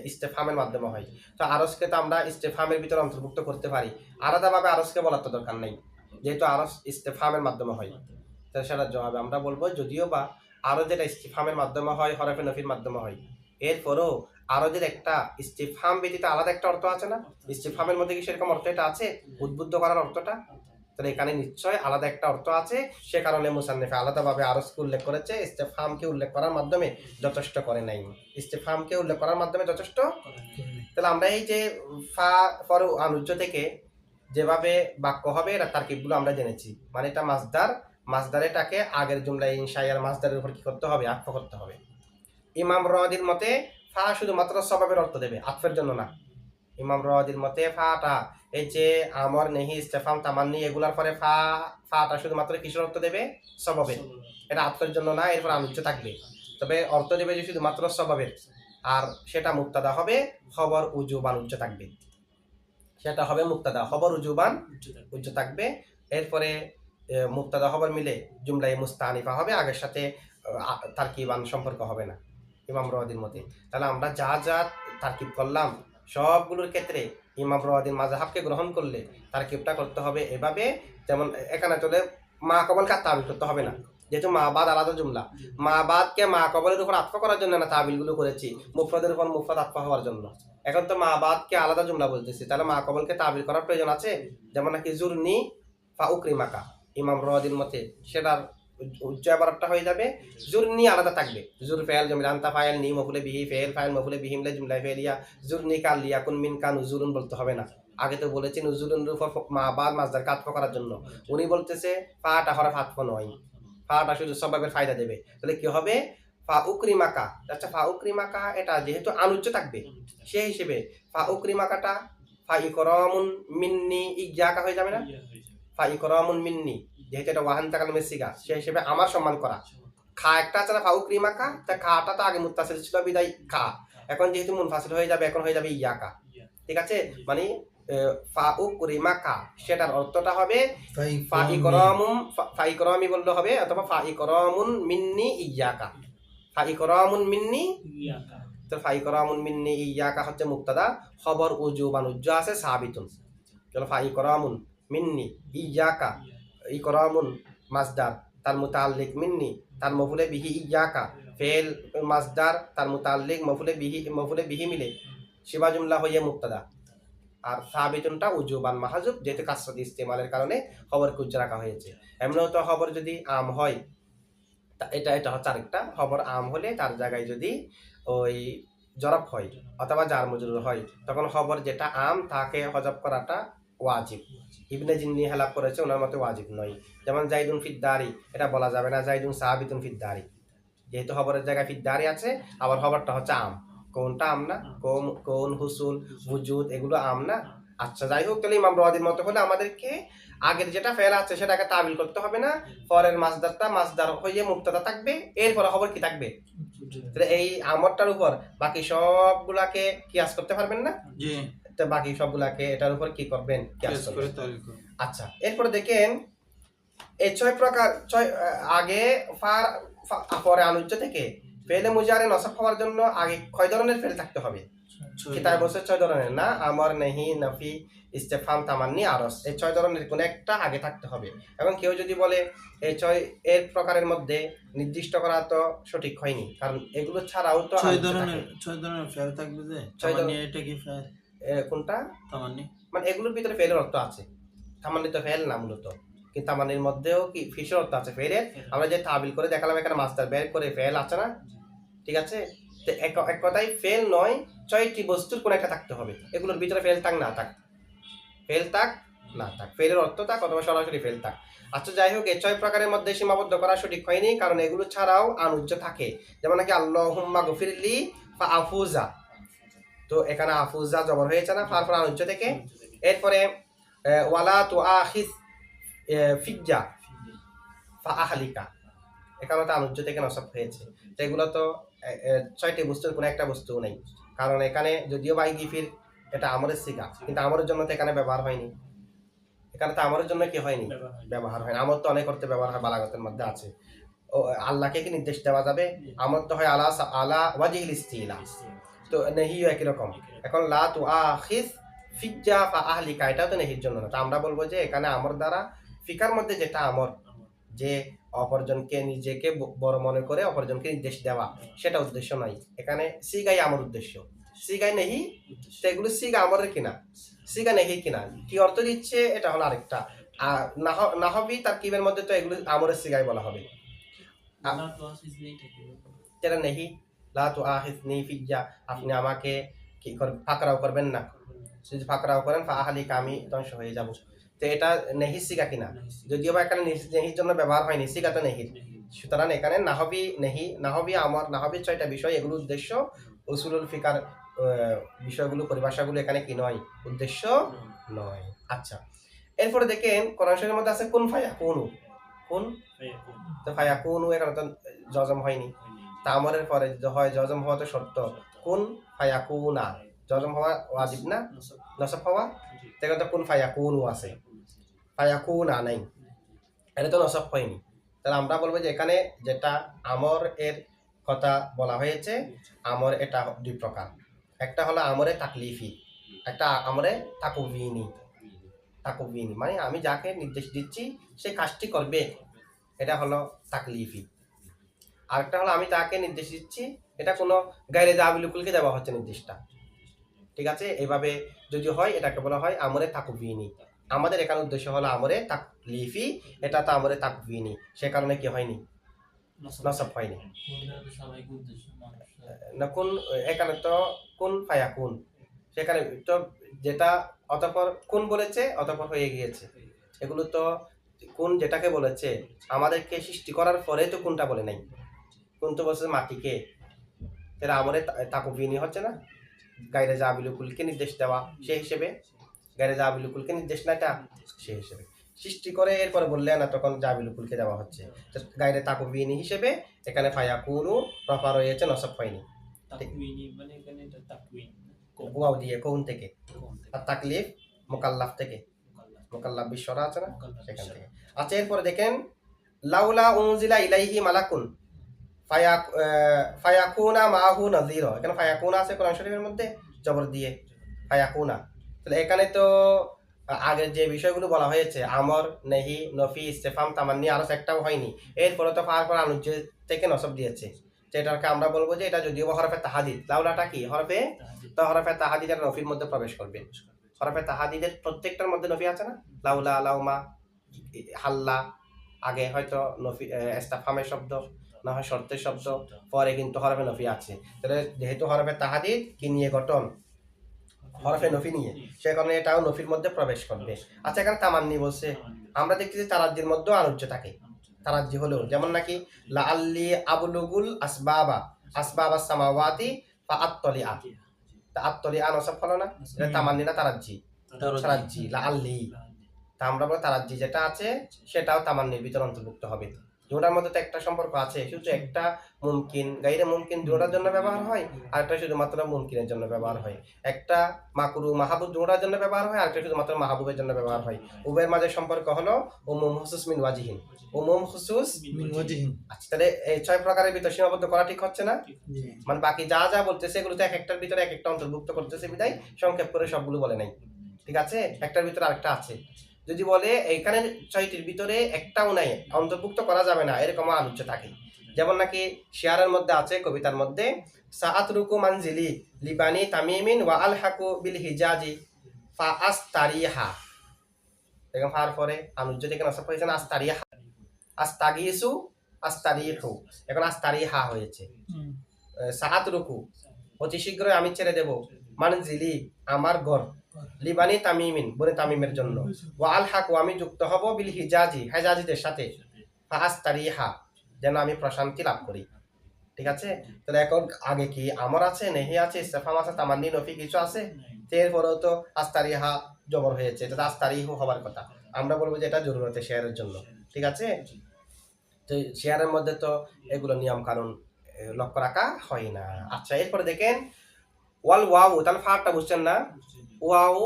ইস্তেফহামের মাধ্যমে হয়, তো আরজকে তো আমরা ইস্তেফহামের ভিতরে অন্তর্ভুক্ত করতে পারি, আলাদাভাবে আরজকে বলার তো দরকার নেই, যেহেতু আরজ ইস্তেফহামের মাধ্যমে হয়, তাহলে সেটার জবাবে আমরা বলবো যদিও বা আরো যেটা ইস্তিফহামের মাধ্যমে হয় হরফে নফির মাধ্যমে হয়, এরপরও আরজের একটা ইস্তিফহাম ব্যতীত আলাদা একটা অর্থ আছে না, ইস্তিফহামের মধ্যে কি সেরকম অর্থ এটা আছে, উদ্বুদ্ধ করার অর্থটা, তাহলে এখানে নিশ্চয় আলাদা একটা অর্থ আছে, সে কারণে মুসান্নিফ আলাদাভাবে আরজকে উল্লেখ করেছে, ইস্তিফহামকে উল্লেখ করার মাধ্যমে যথেষ্ট করে নাই, ইস্তিফহামকে উল্লেখ করার মাধ্যমে যথেষ্ট। তাহলে আমরা এই যে ফা ফর আনুজ্য থেকে যেভাবে বাক্য হবে এটা তারকিবগুলো আমরা জেনেছি, মানে এটা মাসদারেটাকে আগের জুমলায় ইনশায়ার মাসদারের উপর কি করতে হবে, আতফ করতে হবে। ইমাম রাদির মতে ফা শুধুমাত্র সবাবের অর্থ দেবে, আতফের জন্য না। ইমাম রাওয়াদির মতে ফাটা এই যে আমর নেহি ইস্তেফাম তামান্নি এগুলার পরে ফাটা শুধুমাত্র কিসের অর্থ দেবে? সবাবের। এটা আত্মের জন্য না, এরপর আনুজ্য থাকবে, তবে অর্থ দেবে যে শুধুমাত্র সবাবের। আর সেটা মুক্তাদা হবে খবর উজুবান উজ্জ থাকবে, সেটা হবে মুক্তাদা খবর উজুবান উজ্জ থাকবে। এরপরে মুক্তাদা খবর মিলে জুমলাই মুস্তানিফা হবে, আগের সাথে তারকিবান সম্পর্ক হবে না ইমাম রাওয়াদির মতে। তাহলে আমরা যা যা তারকিব করলাম সবগুলোর ক্ষেত্রে ইমাম রাওয়াদির মাযহাবকে গ্রহণ করলে তারকিবটা করতে হবে এভাবে, যেমন এখানে চলে মা কবলকে তাবিল করতে হবে না, যেহেতু মা বাদ আলাদা জুমলা। মা বাদকে মা কবলের উপর আতফা করার জন্য না তাবিলগুলো করেছি, মুফরাদের উপর মুফরাদ আতফা হওয়ার জন্য। এখন তো মা বাদকে আলাদা জুমলা বলতেছি, তাহলে মা কবলকে তাবিল করার প্রয়োজন আছে। যেমন নাকি জুরনি ফা উকরিমাকা, ইমাম রাওয়াদির মতে সেটার উচ্চ ইবারতটা হয়ে যাবে জুরনি আলাদা থাকবে। জুর ফাইল জমির আনতা ফাইল নি মফুলে বিহি ফাইল ফাইল মফুলে বিহিম লে জুমলা ফাইলিয়া জুরনি কাল লিয়াকুন মিন কা নুজুরুন বলতে হবে না। আগে তো বলেছি নুজুরুনের উপর মা বাদ মাজদার কাতফ করার জন্য, উনি বলতেছে ফাটা হরফ আতফ নয়, ফাটা শুধু সবাবের ফায়দা দেবে। তাহলে কি হবে? ফা উকরিমাকা। আচ্ছা, ফা উকরিমাকা এটা যেহেতু আনুজ্য থাকবে সেই হিসেবে ফা উকরিমাকাটা ফা ইকরামুন মিন্নি ইয়াকা হয়ে যাবে না? ফা ইকরামুন মিন্নি যেহেতু এটা ওয়াহান তাকালিমের সিগা, সেই হিসেবে আমার সম্মান করা। খা একটা আছে না ফা উকরিমাকা, তা খাটা তো আগে মুত্তাসিল ছিল বিদায় খা, এখন যেহেতু মুনফাসিল হয়ে যাবে এখন হয়ে যাবে ইয়াকা। ঠিক আছে, মানে ফা উকরিমাকা সেটার অর্থটা হবে ফা ইকরামুন, ফা ইকরামি বললে হবে, অথবা ফা ইকরামুন মিন্নি ইয়াকা। ফা ইকরামুন মিন্নি ইয়াকা, তো ফা ইকরামুন মিন্নি ইয়াকা হচ্ছে মুক্তাদা, খবর উজুবান উজ্জ আছে সাবিতুন। চলো ফা ইকরামুন মিন্নি ইয়াকা, ইকরামুন মাসদার তার মুতাআল্লিক মিন্নি তার মফুলে বিহি ইয়াকা, ফেল মাসদার তার মুতাআল্লিক মফুলে বিহি মিলে শিবা জুমলা হয়ে মুক্তাদা। আর সাবিতুনটা উজুবান মাহজুব, যেহেতু কাসরাত ইস্তেমালের কারণে খবরকে উজ্জ রাখা হয়েছে। এমনিও তো খবর যদি আম হয়, এটা হচ্ছে আরেকটা খবর। আম হলে তার জায়গায় যদি ওই জরফ হয় অথবা জার মজরুর হয়, তখন খবর যেটা আম তাকে হজব করাটা ওয়াজিব। ইবনে জিন্নি হেলাপ করেছে, ওনার মতে ওয়াজিব নয়। যেমন জাইদুন ফিদ্দারি, এটা বলা যাবে না জাইদুন সাহাবিতুন ফিদ্দারি, যেহেতু খবরের জায়গায় ফিদ্দারি আছে, আবার খবরটা হচ্ছে আম। কোনটা আম না? কোন হুসুল বুজুদ এগুলো আম না? আচ্ছা, যাই হোক, তাহলে ইমাম রাওয়াদির মতো হলে আমাদেরকে আগের যেটা ফেল আছে সেটাকে তাবিল করতে হবে না, পরের মাসদার হয়ে মুক্তাদা থাকবে, এরপরে খবর কি থাকবে? তাহলে এই আমরটার উপর বাকি সবগুলাকে কিয়াস করতে পারবেন না? জি, তো বাকি সবগুলাকে এটার উপর কি করবেন? কিয়াস কেস করে করবেন। তারিখ করুন। আচ্ছা, এরপরে দেখেন এই 6 প্রকার আগে পরে আনুজ্য থেকে ফেলে মুজারে নসব হওয়ার জন্য আগে কয় ধরনের ফেল থাকতে হবে? কিতাবে বলছে 6 ধরনের, না আমর নেহি নাফি ইস্তেফাম তামান্নি আরস, এই 6 ধরনের কোন একটা আগে থাকতে হবে। এবং কেউ যদি বলে এই 6 এর প্রকারের মধ্যে নির্দিষ্ট করা তো সঠিক হয়নি, কারণ এগুলো ছাড়াও তো 6 ধরনের ফেল থাকবে যে তামান্নি, এটা কি ফেল? কোনটা তামান্নি মানে এগুলোর ভিতরে ফেলের অর্থ আছে, তামান্নি তো ফেল না মূলত, কিন্তু তামান্নির মধ্যেও কি ফিশের অর্থ আছে ফেলের। আমরা যে তাবিল করে দেখালাম এখানে মাস্টার বের করে ফেল আছে না? ঠিক আছে, তো এক কথায় ফেল নয়, 6টি বস্তুর কোন একটা থাকতে হবে, এগুলোর ভিতরে ফেল থাক না থাক, ফেল থাক না থাক, ফেলের অর্থ থাক অথবা সরাসরি ফেল থাক। আচ্ছা, যাই হোক, এই 6 প্রকারের মধ্যে সীমাবদ্ধ করা সঠিক হয়নি, কারণ এগুলো ছাড়াও আনুজ্য থাকে। যেমন নাকি আল্লাহুম্মা গফিরলি ফা আফুজা, তো এখানে আফুজা জবর হয়েছে না ফার আনুজ্য থেকে। এরপরে ওয়ালা তুআখিজ ফিজ্জা ফা আহলিকা, এখানে তো আনুজ্য থেকে নসব হয়েছে। তো এগুলো তো 6টি বস্তুর কোনো একটা বস্তু নেই, কারণ এখানে যদিও বাই গিফির এটা আমরের সিগা, কিন্তু আমরের জন্য তো এখানে ব্যবহার হয়নি, এখানে তো আমরের জন্য কি হয়নি? ব্যবহার হয়নি। আমর তো অনেক করতে ব্যবহার হয়, বালাগতের মধ্যে আছে। ও আল্লাহকে কি নির্দেশ দেওয়া যাবে? আমর তো হয় আলা ওয়াজিহিল ইস্তিলা, তো নেহিও একই রকম। এখন লা তুআখিজ ফিজ্জা ফা আহলিকা, এটাও তো নেহির জন্য না। তো আমরা বলবো যে এখানে আমর দ্বারা ফিকার মধ্যে যেটা আমর, যে অপরজনকে নিজেকে বড় মনে করে অপরজনকে নির্দেশ দেওয়া, সেটা উদ্দেশ্য নয়। এখানে সিগাই আমার উদ্দেশ্য, সিগাই নেহি। তো এগুলো সিগা আমরের কিনা, সিগা নেহি কিনা, কি অর্থ দিচ্ছে এটা হলো আরেকটা। নাহবি তারকিবের মধ্যে তো এগুলো আমরের সিগাই বলা হবে। যেটা নেহি, লা তুআখিজনি ফিজ্জা, আপনি আমাকে কি ফাকরাও করবেন না, যদি ফাকরাও করেন ফা আহলিকা, আমি ধ্বংস হয়ে যাব। তো এটা নেহি সিগা কিনা, যদিও বা এখানে নেহির জন্য ব্যবহার হয়নি, সিগা তো নেহির। সুতরাং এখানে নাহবি নেহি, নাহবি আমর, নাহবি 6টা বিষয়, এগুলো উদ্দেশ্য উসুলুল ফিকার বিষয়গুলো পরিভাষাগুলো এখানে কি নয়, উদ্দেশ্য নয়। আচ্ছা, এরপরে দেখেন কোরআন শরীফের মধ্যে আছে কুন ফায়াকুনু। কুন তো ফায়াকুনু এখানে তো জজম হয়নি, তা আমরের পরে যদি হয় জজম হওয়া তো শর্ত, কুন ফায়াকুনা জজম হওয়া ওয়াজিব না, নসব হওয়া, সেখানে তো কুন ফায়াকুনু আছে, ফায়াকুনা নাই, এটা তো নসব হয়নি। তাহলে আমরা বলবো যে এখানে যেটা আমর এর কথা বলা হয়েছে, আমর এটা দুই প্রকার, একটা হলো আমরে তাকলিফি, একটা আমরে তাকুবিনি। তাকুবিনি মানে আমি যাকে নির্দেশ দিচ্ছি সে কাজটি করবে, এটা হলো তাকলিফি। আরেকটা হলো আমি তাকে নির্দেশ দিচ্ছি, এটা কোনো গায়রে জাবিলুকুলকে দেওয়া হচ্ছে নির্দেশটা, ঠিক আছে। এইভাবে যদি হয় এটাকে বলা হয় আমরে তাকুবিনি। আমাদের এখানে উদ্দেশ্য হলো আমরে তাকলিফি, এটা তো আমরে তাকুবিনি, সে কারণে কি হয়নি, নসব হয়নি না। কোন এখানে তো কোন ফায়াকুন, সেখানে তো যেটা অতঃপর কোন বলেছে অতঃপর হয়ে গিয়েছে, এগুলো তো কোন যেটাকে বলেছে আমাদেরকে সৃষ্টি করার পরে তো কোনটা বলে নাই, কোন তো বলছে মাটিকে, তাহলে আমরে তাকুবিনি হচ্ছে না, গায়রে জাবিলুকুলকে নির্দেশ দেওয়া সেই হিসেবে, গায়রে জাবিলুকুলকে নির্দেশ না এটা সেই হিসেবে সৃষ্টি করে এরপরে বললে না, তখন জাবিলুকুলকে দেওয়া হচ্ছে গায়রে তাকুবিনি হিসেবে। এখানে ফায়াকুনু প্রপার হয়েছে, নসব হয়নি, ওয়াও দিয়ে কোন থেকে, আর তাকলিফ মুকাল্লাফ থেকে, মুকাল্লাফ বিশ্বরা আছে না সেখান থেকে। আচ্ছা, এরপরে দেখেন লাউলা উনজিলা ইলাইহি মালাকুন ফায়াকুনা মাহু নাযীরা, এখানে ফায়াকুনা আছে কোরআন শরীফের মধ্যে জবর দিয়ে ফায়াকুনা। তাহলে এখানে তো আগের যে বিষয়গুলো বলা হয়েছে আমর, নেহি, নফি, ইস্তেফাম, তামান্নি, আরো একটাও হয়নি, এরপরে তো পাওয়ার পর আনুজ্য থেকে নসব দিয়েছে, যেটাকে আমরা বলবো যে এটা যদিও হরফে তাহাদিদ, লাউলাটা কি হরফে, তো হরফে তাহাদিদ আর নফির মধ্যে প্রবেশ করবে। হরফে তাহাদিদের প্রত্যেকটার মধ্যে নফি আছে না, লাউলা, লাউমা, হাল্লা, আগে হয়তো নফি ইস্তেফামের শব্দ না হয় শর্তের শব্দ, পরে কিন্তু হরফে নফি আছে। তাহলে যেহেতু হরফে তাহাদিদ কি নিয়ে গঠন, হরফে নফি নিয়ে, সে কারণে এটাও নফির মধ্যে প্রবেশ করবে। আচ্ছা, এখানে তামান্নি বলছে, আমরা দেখছি যে তারাজ্জির মধ্যেও আনুজ্য থাকে, তারাজ্জি হলেও, যেমন নাকি লাআল্লি আবলুগুল আসবাবা, আসবাবা সামাওয়াতি ফাআত্তলিআ, তাআত্তলিআ নসব হলো না, এটা তামান্নি না তারাজ্জি, তারাজ্জি লাআল্লি। তা আমরা বলবো তারাজ্জি যেটা আছে সেটাও তামান্নির ভিতর অন্তর্ভুক্ত হবে। দুটার মধ্যে তো একটা সম্পর্ক আছে, শুধু একটা মুমকিন গায়রে মুমকিন দুটার জন্য ব্যবহার হয়, আর একটা শুধুমাত্র মুমকিনের জন্য ব্যবহার হয়। একটা মাকরু মাহবুব দুটার জন্য ব্যবহার হয়, আর একটা শুধুমাত্র মাহবুবের জন্য ব্যবহার হয়। উভয়ের মাঝে সম্পর্ক হলো উমুম খুসুস মিন ওয়াজিহিন, উমুম খুসুস মিন ওয়াজিহিন। আচ্ছা, তাহলে এই 6 প্রকারের ভিতর সীমাবদ্ধ করা ঠিক হচ্ছে না, মানে বাকি যা যা বলতেছে এগুলো তো এক একটার ভিতরে এক একটা অন্তর্ভুক্ত করতেছে, বিদায় সংক্ষেপ করে সবগুলো বলে নাই, ঠিক আছে। একটার ভিতরে আরেকটা আছে, যদি বলে এইখানে 6টির ভিতরে একটাও নাই, অন্তর্ভুক্ত করা যাবে না, এরকম আলোচ্য থাকে। যেমন নাকি শিয়ারের মধ্যে আছে, কবিতার মধ্যে সাআতরুকু মানজিলি লিবানি তামিমিন ওয়া আলহাকু বিল হিজাজি ফা আস্তারিহা, দেখেন ফার পরে আনুজ্য থেকে নসব হয়েছে না, আস্তারিহা, আস্তাগিসু, আস্তারিহু, এখন আস্তারিহা হয়েছে। সাআতরুকু অতি শীঘ্রই আমি ছেড়ে দেব, মানজিলি আমার ঘর, লিবানি তামিমিন বনে তামিমের জন্য, ওয়া আলহাকু আমি যুক্ত হব, বিল হিজাজি হেজাজিদের সাথে, ফাআস্তারিহা যেন আমি প্রশান্তি লাভ করি, ঠিক আছে। তাহলে এখন আগে কি আমর আছে, নেহি আছে, ইস্তেফাম আছে, তামান্নি, নফি কিছু আছে, এরপরেও তো আস্তারিহা জবর হয়েছে, এটা আস্তারিহু হবার কথা, আমরা বলবো যে এটা জরুরতে শেয়ারের জন্য, ঠিক আছে। তো শেয়ারের মধ্যে তো এগুলো নিয়ম কানুন লক্ষ্য রাখা হয় না। আচ্ছা, এরপরে দেখেন ওয়াল ওয়াও, তাহলে ফারটা বুঝছেন না, ওয়াও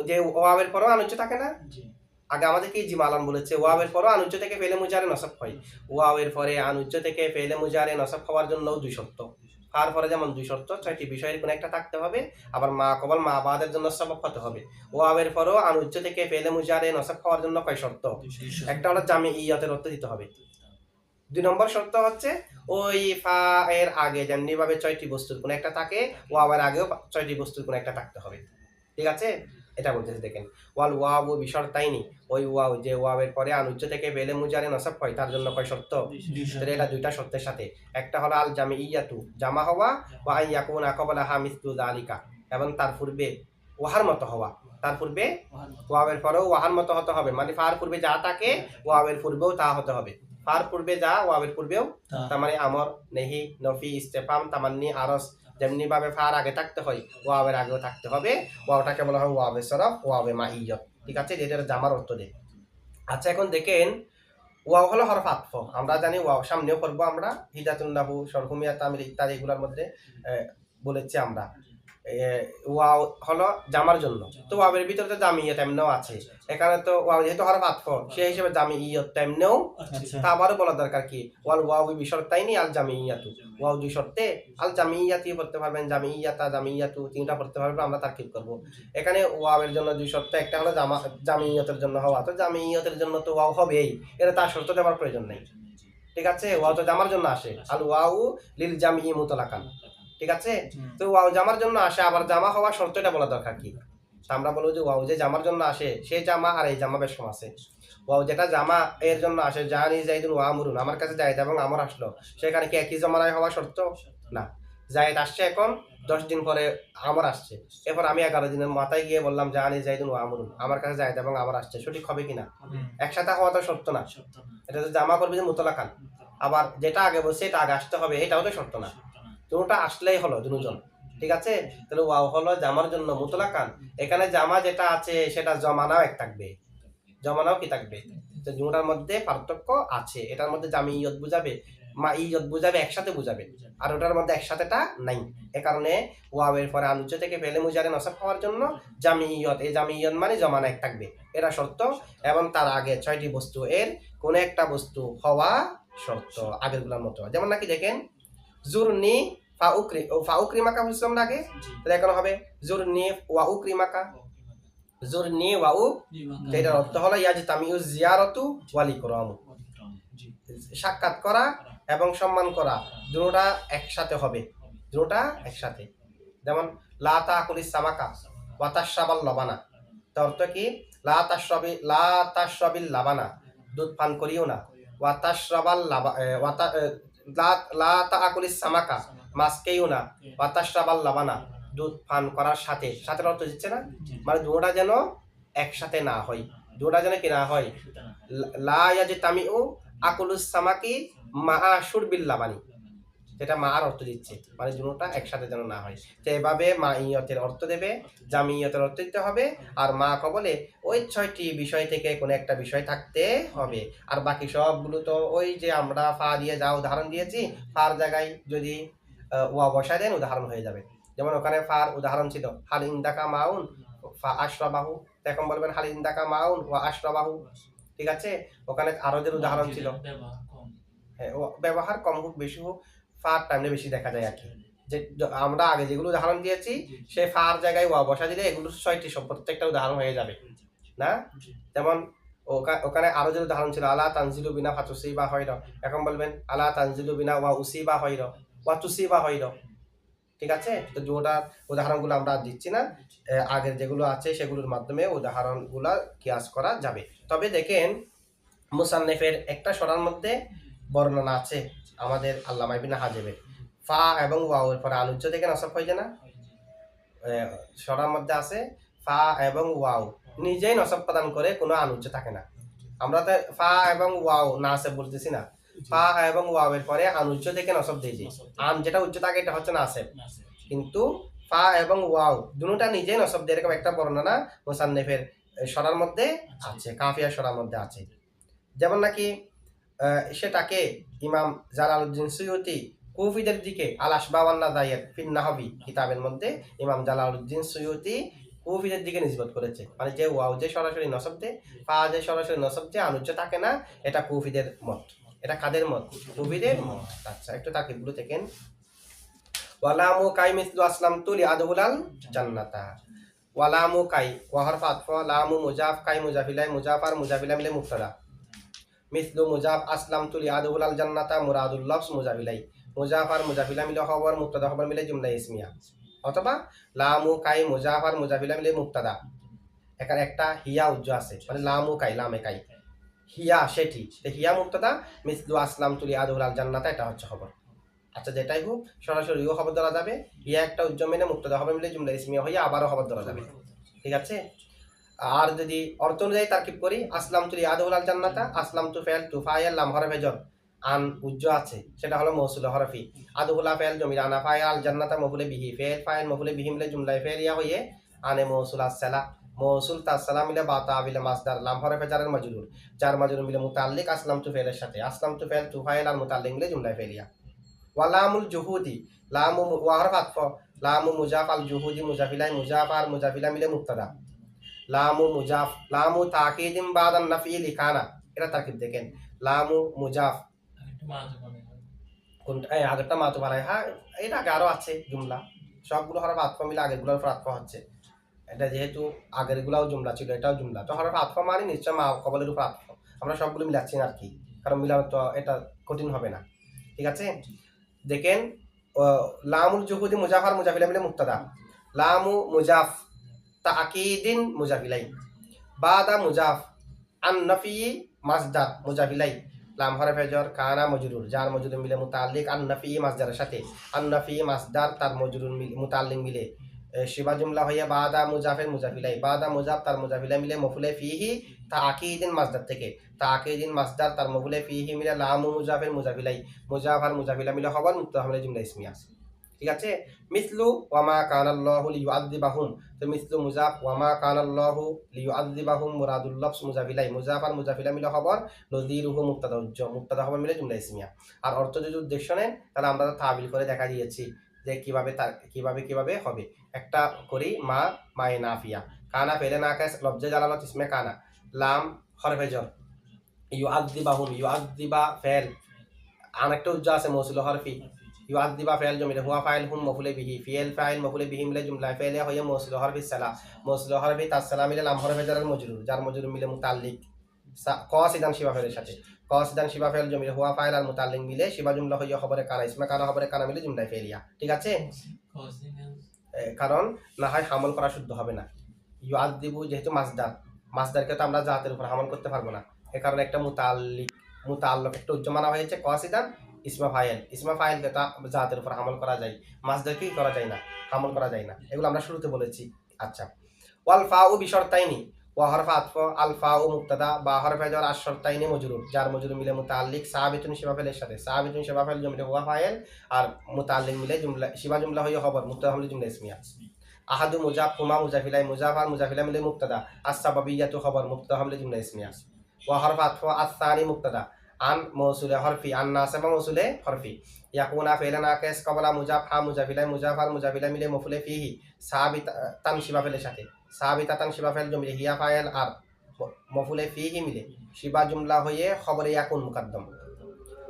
যে ওয়াবের পরও আনুজ্য থাকে না, আগে আমাদেরকে জিমালান বলেছে ওয়াবের পরও আনুজ্য থেকে ফেলে মুজারে নসব হয়, ওয়াবের পরে আনুজ্য থেকে ফেলে মুজারে নসব হওয়ার জন্য 2 শর্ত, তার পরে যেমন 2 শর্ত 6টি বিষয়ের কোনো একটা থাকতে হবে, আবার মা কবল মা বাদের জন্য সবক হতে হবে। ওয়াবের পরও আনুজ্য থেকে ফেলে মুজারে নসব হওয়ার জন্য কয় শর্ত, একটা হলো জামিইয়াতের অর্থ দিতে হবে, 2 নম্বর শর্ত হচ্ছে ওই ফা এর আগে যেমনি ভাবে 6টি বস্তুর কোন একটা থাকে, ওয়াবের আগেও 6টি বস্তুর কোন একটা থাকতে হবে, ঠিক আছে। এটা বলতেছে দেখেন ওয়াল ওয়াও বিশর্তাইনি, ওই ওয়াও যে ওয়াবের পরে আনুজ্য থেকে বেলে মুজারে নসব হয় তার জন্য কয় শর্ত, তাহলে এটা 2টা শর্তের সাথে, একটা হলো আল জামিইয়াতু জামা হওয়া, ওয়া ইয়াকুনা ক্বাবলাহা মিসলু যালিকা, এবং তার পূর্বে ওয়াহার মতো হওয়া, তার পূর্বে ওয়াবের পরেও ওয়াহার মতো হতে হবে, মানে ফার পূর্বে যা থাকে ওয়াবের পূর্বেও তা হতে হবে, ফার পূর্বে যা ওয়াবের পূর্বেও তা তার মানে আমর নেহি নফি ইস্তেফাম তামান্নি আরস যেমনি ভাবে ফার আগে থাকতে হয় ওয়াবের আগেও থাকতে হবে ওয়াওটাকে বলা হয় ওয়াবে সরফ ওয়াবে মাইয়ত ঠিক আছে এটা জামার অর্থ দেয় আচ্ছা এখন দেখেন ওয়াও হলো হরফ আতফ আমরা জানি ওয়াও সামনেও করবো আমরা হিদাতুন নাহু সরহুমিয়া তামিল ইত্যাদি এগুলোর মধ্যে বলেছি আমরা ওয়াও হলো জামার জন্য তো ওয়াবের ভিতরে তো জামিয়ত এমনিও আছে এখানে তো ওয়াও যেহেতু হরফ আতফ সেই হিসেবে জামিয়ত এমনিও আচ্ছা তা আবারও বলা দরকার কি ওয়াল ওয়াও বিশর্তাইনি আল জামিয়াতু ওয়াও দুই শর্তে আল জামিয়াতি পড়তে পারবেন জামিয়াতা জামিয়াতু তিনটা পড়তে পারবেন আমরা তারকিব করব এখানে ওয়াওয়ের জন্য দুই শর্ত একটা হলো জামিয়তের জন্য হওয়া তো জামিয়তের জন্য তো ওয়াও হবেই এটা তার শর্ত দেওয়ার প্রয়োজন নেই ঠিক আছে ওয়াও তো জামার জন্য আসে আল ওয়াও লিল জামি মুতলাকান ঠিক আছে তো ওয়াও জামার জন্য আসে আবার জামা হওয়ার শর্তটা বলা দরকার কি তা আমরা বলবো যে ওয়াও যে জামার জন্য আসে সেই জামা আর এই জামা বেশ কম আছে ওয়াও যেটা জামা এর জন্য আসে জানি জাইদুন ওয়া আমরুন আমার কাছে জায়েদ এবং আমর আসলো সেখানে কি একই জমানায় হওয়া শর্ত না জায়েদ আসছে এখন 10 দিন পরে আমর আসছে এরপর আমি 11 দিনের মাথায় গিয়ে বললাম জানি জাইদুন ওয়া আমরুন আমার কাছে জায়েদ এবং আমর আসছে সঠিক হবে কিনা একসাথে হওয়া তো শর্ত না এটা তো জামা করবে যে মুতলাকান আবার যেটা আগে বলছে এটা আগে আসতে হবে এটাও তো শর্ত না দুটোটা আসলেই হলো দুজন ঠিক আছে তাহলে ওয়াও হলো জামার জন্য মুতলাকান এখানে জামা যেটা আছে সেটা জমানাও এক থাকবে জমানাও কি থাকবে তো দুটার মধ্যে পার্থক্য আছে এটার মধ্যে জামিয়ত বুঝাবে মা ইয়ত বুঝাবে একসাথে বুঝাবে আর ওটার মধ্যে একসাথেটা নাই এ কারণে ওয়াওয়ের পরে আনুজ্য থেকে ফেলে মুজারে নসব হওয়ার জন্য জামিয়ত এই জামিয়ত মানে জমানা এক থাকবে এটা শর্ত এবং তার আগে 6টি বস্তু এর কোন একটা বস্তু হওয়া শর্ত আগেরগুলোর মতো যেমন নাকি দেখেন জুরনি ফাউক্রিমাকা বুঝলাম না আগে তাহলে এখন হবে জুরনি ওয়াউক্রিমাকা জুরনি ওয়াউ এটার অর্থ হলো ইয়াজতামিউ জিয়ারাতু ওয়াল ইকরামু সাক্ষাৎ করা এবং সম্মান করা দুটোটা একসাথে হবে দুটোটা একসাথে যেমন লা তাকুলিস সামাকা ওয়া তাশরাবাল লাবানা তার অর্থ কি লা তাশরাবিল লাবানা দুধ পান করিও না ওয়া তাশরাবাল লা তাকুলিস সামাকা মাছ খেয়েও না ওয়া তাশরাবাল লাবানা দুধ পান করার সাথে সাথে অর্থ দিচ্ছে না মানে দুটোটা যেন একসাথে না হয় দুটোটা যেন কি না হয় লা ইয়াজতামিউ আকুলুস সামাকি মা শুরবিল লাবানি যেটা মার অর্থ দিচ্ছে মানে দুটোটা একসাথে যেন না হয় তো এভাবে মা ইয়তের অর্থ দেবে জামিয়তের অর্থ দিতে হবে আর মা কবলে ওই 6টি বিষয় থেকে কোনো একটা বিষয় থাকতে হবে আর বাকি সবগুলো তো ওই যে আমরা ফা দিয়ে যা উদাহরণ দিয়েছি ফার জায়গায় যদি ওয়া বসায় দেন উদাহরণ হয়ে যাবে যেমন ওখানে ফার উদাহরণ ছিল হাল ইন্দাকা মাউন ফা আশরাবাহু এখন বলবেন হাল ইন্দাকা মাউন ওয়া আশরাবাহু ঠিক আছে ওখানে আরজের উদাহরণ ছিল হ্যাঁ ব্যবহার কম হোক বেশি হোক ফার টাইমে বেশি দেখা যায় আর কি যে আমরা আগে যেগুলো উদাহরণ দিয়েছি সেই ফার জায়গায় ওয়া বসা দিলে এগুলো 6টি সব প্রত্যেকটা উদাহরণ হয়ে যাবে না যেমন ওখানে আরো যে উদাহরণ ছিল আলা তানজিলু বিনা ফাতুসিবা হয়র এখন বলবেন আলা তানজিলু বিনা ওয়া উসিবা হয়র ওয়া তুসিবা হয়র ঠিক আছে তো দুটো উদাহরণগুলো আমরা দিচ্ছি না আগের যেগুলো আছে সেগুলোর মাধ্যমে উদাহরণগুলো কিয়াস করা যাবে তবে দেখেন মুসান্নিফের একটা সরার মধ্যে বর্ণনা আছে আমাদের আল্লামা ইবনে হাজেবের ফা এবং ওয়াওয়ের পরে আনুজ্য থেকে নসব হয়ে যায় না সরার মধ্যে আছে ফা এবং ওয়াও নিজেই নসব প্রদান করে কোনো আনুজ্য থাকে না আমরা তো ফা এবং ওয়াও না আছে বলতেছি না ফা এবং ওয়াওয়ের পরে আনুজ্য থেকে নসব দিয়েছি আন যেটা উচ্চ থাকে এটা হচ্ছে নাসেব কিন্তু ফা এবং ওয়াও দুটোটা নিজেই নসব দিয়ে এরকম একটা বর্ণনা মুসান্নিফের সরার মধ্যে আছে কাফিয়া সরার মধ্যে আছে যেমন নাকি সেটাকে ইমাম জালালউদ্দিন সুয়ুতি কুফিদের দিকে আল আসবা ওয়ান নাযাইর ফিন নাহবি কিতাবের মধ্যে ইমাম জালালউদ্দিন সুয়ুতি কুফিদের দিকে নিসবত করেছে মানে যে ওয়াও যে সরাসরি নসব দেয় ফা যে সরাসরি নসব দেয় আনুজ্য থাকে না এটা কুফিদের মত এটা কাদের মত কুফিদের মত আচ্ছা একটু তাকিবগুলো দেখেন ওয়ালামু কাই মিসলু আসলামতু লিআদহুলাল জান্নাতা ওয়ালামু কাই ওয়া হরফ আতফ লামু মুজাফ কাই মুজাফিলাই মুজাফার মুজাফিলা মিলে মুবতাদা মিসলু মুজাফ আসলামতু লিআদহুলাল জান্নাতা মুরাদুল লফজ মুজাফিলাই মুজাফার মুজাফিলা মিলে খবর মুবতাদা খবর মিলে জুমলা ইসমিয়া অথবা লামু কাই মুজাফার মুজাফিলা মিলে মুবতাদা এখানে একটা হিয়া উজ্জ আছে মানে লামু কাই লামে কাই হিয়া সেটি হিয়া মুবতাদা মিসলু আসলামতু লিআদহুলাল জান্নাতা এটা হচ্ছে খবর আচ্ছা যেটাই হোক সরাসরি ও খবর ধরা যাবে ইয়া একটা উজ্জ্বল মেনে মুক্তদা হবে মিলে জুমলা ইসমিয়া হয়ে আবারও খবর ধরা যাবে ঠিক আছে আর যদি অর্থ অনুযায়ী তারকিব করি, আসলাম তু ইয়াদহুল আল জান্নাতা, আসলাম তু ফেল তু ফাইল লাম হরফে জর আন উজ্জ আছে, সেটা হলো মৌসুল হরফি। আদহুলা ফেল জমির আনা ফাইল আল জান্নাতা মফুলে বিহি ফেল ফাইল মফুলে বিহি মিলে জুমলায় ফেল ইয়া হয়ে আনে মৌসুল আসসালা, মৌসুল তাসসালা মিলে বা তাবিলে মাসদার লাম হরফে জারের মাজরুর, জার মাজরুর মিলে মুতাল্লিক আসলাম তু ফেলের সাথে, আসলাম তু ফেল তু ফাইল আর মুতাল্লিক মিলে জুমলায় ফেলিয়া। ওয়ালামুল জুহুদি লামু ওয়া হরফ আতফ, লামু মুজাফ আল জুহুদি মুজাফিলাই মুজাফ আর মুজাফিলা মিলে মুক্তাদা, লামু মুজাফ লামু তাকিদিম বাদান নাফিলি কানা, এটা তাকিদ দেখেন লামু মুজাফ কোনটা এই আগেরটা মাতু বানায়, হ্যাঁ এটা আগে আরো আছে জুমলা, সবগুলো হরফ আতফা মিলে আগেরগুলোর উপর আতফা হচ্ছে, এটা যেহেতু আগের গুলাও জুমলা ছিল এটাও জুমলা, তো হরফ আতফা মানে নিশ্চয় মা কবলের উপর আতফা, আমরা সবগুলো মিলাচ্ছি না আর কি, কারণ মিলানো তো এটা কঠিন হবে না। ঠিক আছে, দেখেন লামুল জুহুদি মুজাফ আর মুজাফিলা মিলে মুক্তাদা, লামু মুজাফ তাকিদিন মুজাফিলাই, বাদা মুজাফ আন নফি মাসদার মুজাফিলাই, লাম হরফে জর কানা মজরুর, যার মজরুর মিলে মুতাল্লিক আন নফি মাসদারের সাথে, আন নফি মাসদার তার মজরুর মিলে মুতাল্লিক মিলে শিবা জুমলা হইয়া বাদা মুজাফের মুজাফিলাই, বাদা মুজাফ তার মুজাফিলা মিলে মফুলে ফিহি তাকিদিন মাসদার থেকে, তাকিদিন মাসদার তার মফুলে ফিহি মিলে লামু মুজাফের মুজাফিলাই, মুজাফ আর মুজাফিলা মিলে খবর মুক্তা হলে জুমলা ইসমি আছে। ঠিক আছে, মিসলু ওয়ামা কানাল্লাহু লিয়ুআযযিবাহুম, তো মিসলু মুজাফ ওয়ামা কানাল্লাহু লিয়ুআযযিবাহুম মুরাদুল লফজ মুজাফিলাই, মুজাফ আর মুজাফিলা মিলে খবর নযীরুহু মুক্তাদা, মুক্তাদা খবর মিলে জুমলা ইসমিয়া। আর অর্থ যদি উদ্দেশ্য নেন তাহলে আমরা তাবিল করে দেখা দিয়েছি যে কিভাবে তার কিভাবে হবে। একটা করি মা মায়ে নাফিয়া, কানা ফেলে না কাস লফজে জালালত ইসমে কানা, লাম হরফে জর, ইউআযযিবাহুম ইউআযযিবা ফেল, আরেকটা উজ্জা আছে মৌসুল হরফি, ইউআযযিবা ফাইল জমিরে হুয়া ফাইল হুম মফুলে বিহি, ফিএল ফাইল মফুলে বিহি মিলে জুমলা ফাইলে হয়ে মৌসুল হরফি সালা, মৌসুল হরফি তাসসালা মিলে লাম হরফে জারের মজরুর, যার মজরুর মিলে মুতাল্লিক কসিদান শিবা ফেলের সাথে, কসিদান শিবা ফাইল জমিরে হুয়া ফাইল আর মুতাল্লিক মিলে শিবা জুমলা হয়ে খবরে কানা, ইসমে কানা খবরে কানা মিলে জুমলা ফেলিয়া। ঠিক আছে, কারণ না হয় হামল করা শুদ্ধ হবে না, ইউআযযিবু যেহেতু মাসদার, মাসদারকে তো আমরা জাতের উপর হামল করতে পারবো না, এ কারণে একটা মুতাল্লিক একটা উজ্জ মানা হয়েছে কসিদান ইসমা ফাইলকে তা জাতের উপর হামল করা যায়, মাসদারকে কি করা যায় না, হামল করা যায় না, এগুলো আমরা শুরুতে বলেছি। আচ্ছা, ওয়াল ফাউ বিশর্তাইনি, ওয়া হরফ আতফ আল ফাউ মুক্তাদা বা হরফে জর আশর্তাইনি মজরুর, যার মজরুর মিলে মুতাল্লিক সাবিতুন শিবা ফাইলের সাথে, সাবিতুন শিবা ফাইল জমিলে হুয়া ফাইল আর মুতাল্লিক মিলে জুমলা শিবা জুমলা হয়ে খবর মুক্তাদা হলে জুমলা ইসমিয়া। আহাদু মুজাফ হুমা মুজাফিলাই, মুজাফ আর মুজাফিলা মিলে মুক্তাদা, আসসাবাবিয়াতু খবর মুক্তাদা হলে জুমলা ইসমিয়া। ওয়া হরফ আতফ আস-সানি মুক্তাদা আন মৌসুলে হরফি আন নাসিবা মৌসুলে হরফি, ইয়াকুনা ফেলে নাকিস কবলা মুজাফ হা মুজাফিলাই, মুজাফ আর মুজাফিলা মিলে মফুলে ফিহি সাবিতান শিবা ফেলের সাথে, সাবিতাতান শিবা ফেল জমিলে হিয়া ফাইল আর মফুলে ফিহি মিলে শিবা জুমলা হয়ে খবরে ইয়াকুন মুকদ্দম।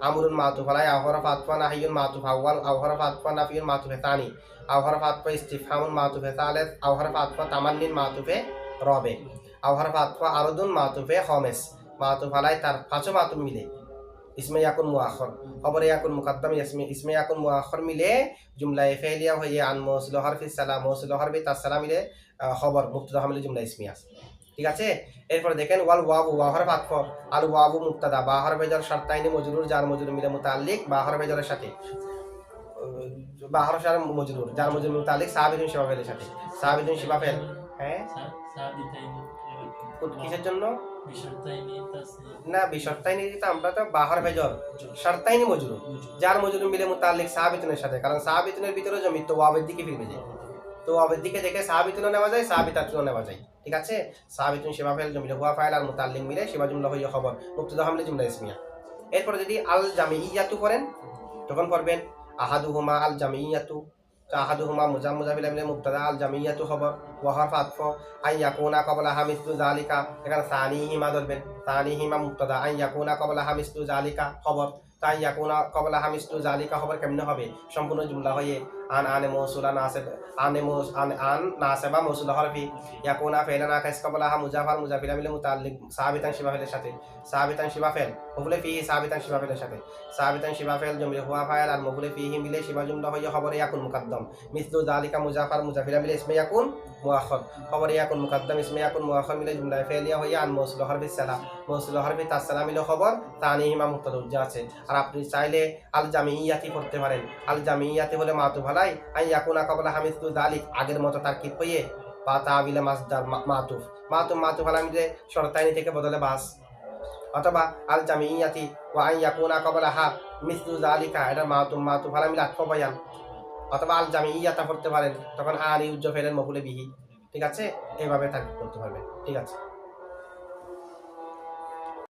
আমরুন মাতুফ আলাই, আও হরফ আতফা নাহিয়ুন মাতুফ আউয়াল, আও হরফ আতফা নাফিয়ুন মাতুফে তানি, আও হরফ আতফা ইস্তিফহামুন মাতুফে সালিস, আও হরফ আতফা তামান্নিন মাতুফে রবে, আও হরফ আতফা আরদুন মাতুফে খামিস, মাতুফ আলাই তার পাঁচও মাতুফ মিলে ইসমে ইয়াকুন মুআখর, খবরে ইয়াকুন মুকদ্দম ইসমে ইয়াকুন মুআখর মিলে জুমলা ফাইলিয়া হয়ে আন মৌসুল হরফি সালাম মৌসুল হরফি তাসসালা মিলে খবর মুক্তাদা মিলে জুমলা ইসমিয়া। ঠিক আছে, এরপর দেখেন ওয়াল ওয়াবু ওয়া হরফ আতফ আল ওয়াবু মুক্তাদা বা হরফে জর শর্তাইনি মজরুর, যার মজরুর মিলে মুতাল্লিক বা হরফে জরের সাথে, বা হরফ জার মজরুর যার মজরুর মুতাল্লিক সাবিতুন শিবা ফেলের সাথে, সাবিতুন শিবা ফেল, হ্যাঁ কিসের জন্য না বিশর্তাইনি দিতে আমরা তো বাহার ভেজর শর্তাইনি মজরুর, যার মজরুর মিলে মুতাল্লিক সাবিতুনের সাথে, কারণ সাবিতুনের ভিতরে জমি তো ওয়াবের দিকে ফিরবে যায়, তো ওয়াবের দিকে দেখে সাবিতুনও নেওয়া যায় সাবিতাতুনও নেওয়া যায়। ঠিক আছে, সাবিতুন শিবা ফেল জমিলে হুয়া ফাইল আর মুতাল্লিক মিলে শিবা জুমলা হয়ে খবর মুক্তাদা হামলে জুমলা ইসমিয়া। এরপর যদি আল জামিইয়াতু করেন তখন করবেন আহাদুহুমা আল জামিইয়াতু, আহাদুহুমা মুজাম মুজাফিলা মিলে মুক্তাদা আল জামিইয়াতু খবর, ওয়া হরফ আতফ আন ইয়াকুনা ক্বাবলা হামিসলু যালিকা, এখানে সানিহিমা ধরবেন, সানিহিমা মুক্তাদা আন ইয়াকুনা ক্বাবলা হামিসলু যালিকা খবর, তাই ইয়াকুনা ক্বাবলা হামিসলু যালিকা খবর কেমনে হবে, সম্পূর্ণ জুমলা হয়ে আন আনে মৌসুলা নাসিব আন নাসিবা মৌসুল হরফি, ইয়াকুনা ফেলা নাকিস ক্বাবলা হা মুজাফার মুজাফিলা মিলে মুতাল্লিক সাবিতান শিবা ফেলের সাথে, সাবিতান শিবা ফেল মফুলে ফিহি সাবিতান শিবা ফেলের সাথে, সাবিতান শিবা ফেল জমিলে হুয়া ফাইল আর মফুলে ফিহি মিলে শিবা জুমলা হয়ে খবরে ইয়াকুন মুকদ্দম, মিসলু যালিকা মুজাফার মুজাফিলা মিলে ইসমে ইয়াকুন মুআখর, খবরে ইয়াকুন মুকদ্দম ইসমে ইয়াকুন মুআখর মিলে জুমলা ফেলিয়া হয়ে আন মৌসুল হরফি সালাম মৌসুল হরফি তাসসালা মিলে খবর তানিহিমা মুক্তাদা উজ্জা আছে। আর আপনি চাইলে আল জামিইয়াতি করতে পারেন, আল জামিইয়াতি হলে মাতুফ আলাই আন ইয়াকুনা ক্বাবলা হামিসলু যালিক আগের মতো তারকিব হয়ে বা তাবিলে মাসদার মাতুফ মাতু ফালামিতে শর্তাইনি থেকে বদলে বাস, অথবা আল জামিয়াতি ওয়া আন ইয়াকুনা ক্বাবলাহা মিসলু যালিকা, এটা মাতু ফালামিল আতফ বায়ান, অথবা আল জামিয়াতা পড়তে পারেন, তখন আল ইউজ্জ ফেলের মফুলে বিহি। ঠিক আছে, এইভাবে তাকে করতে পারবেন। ঠিক আছে।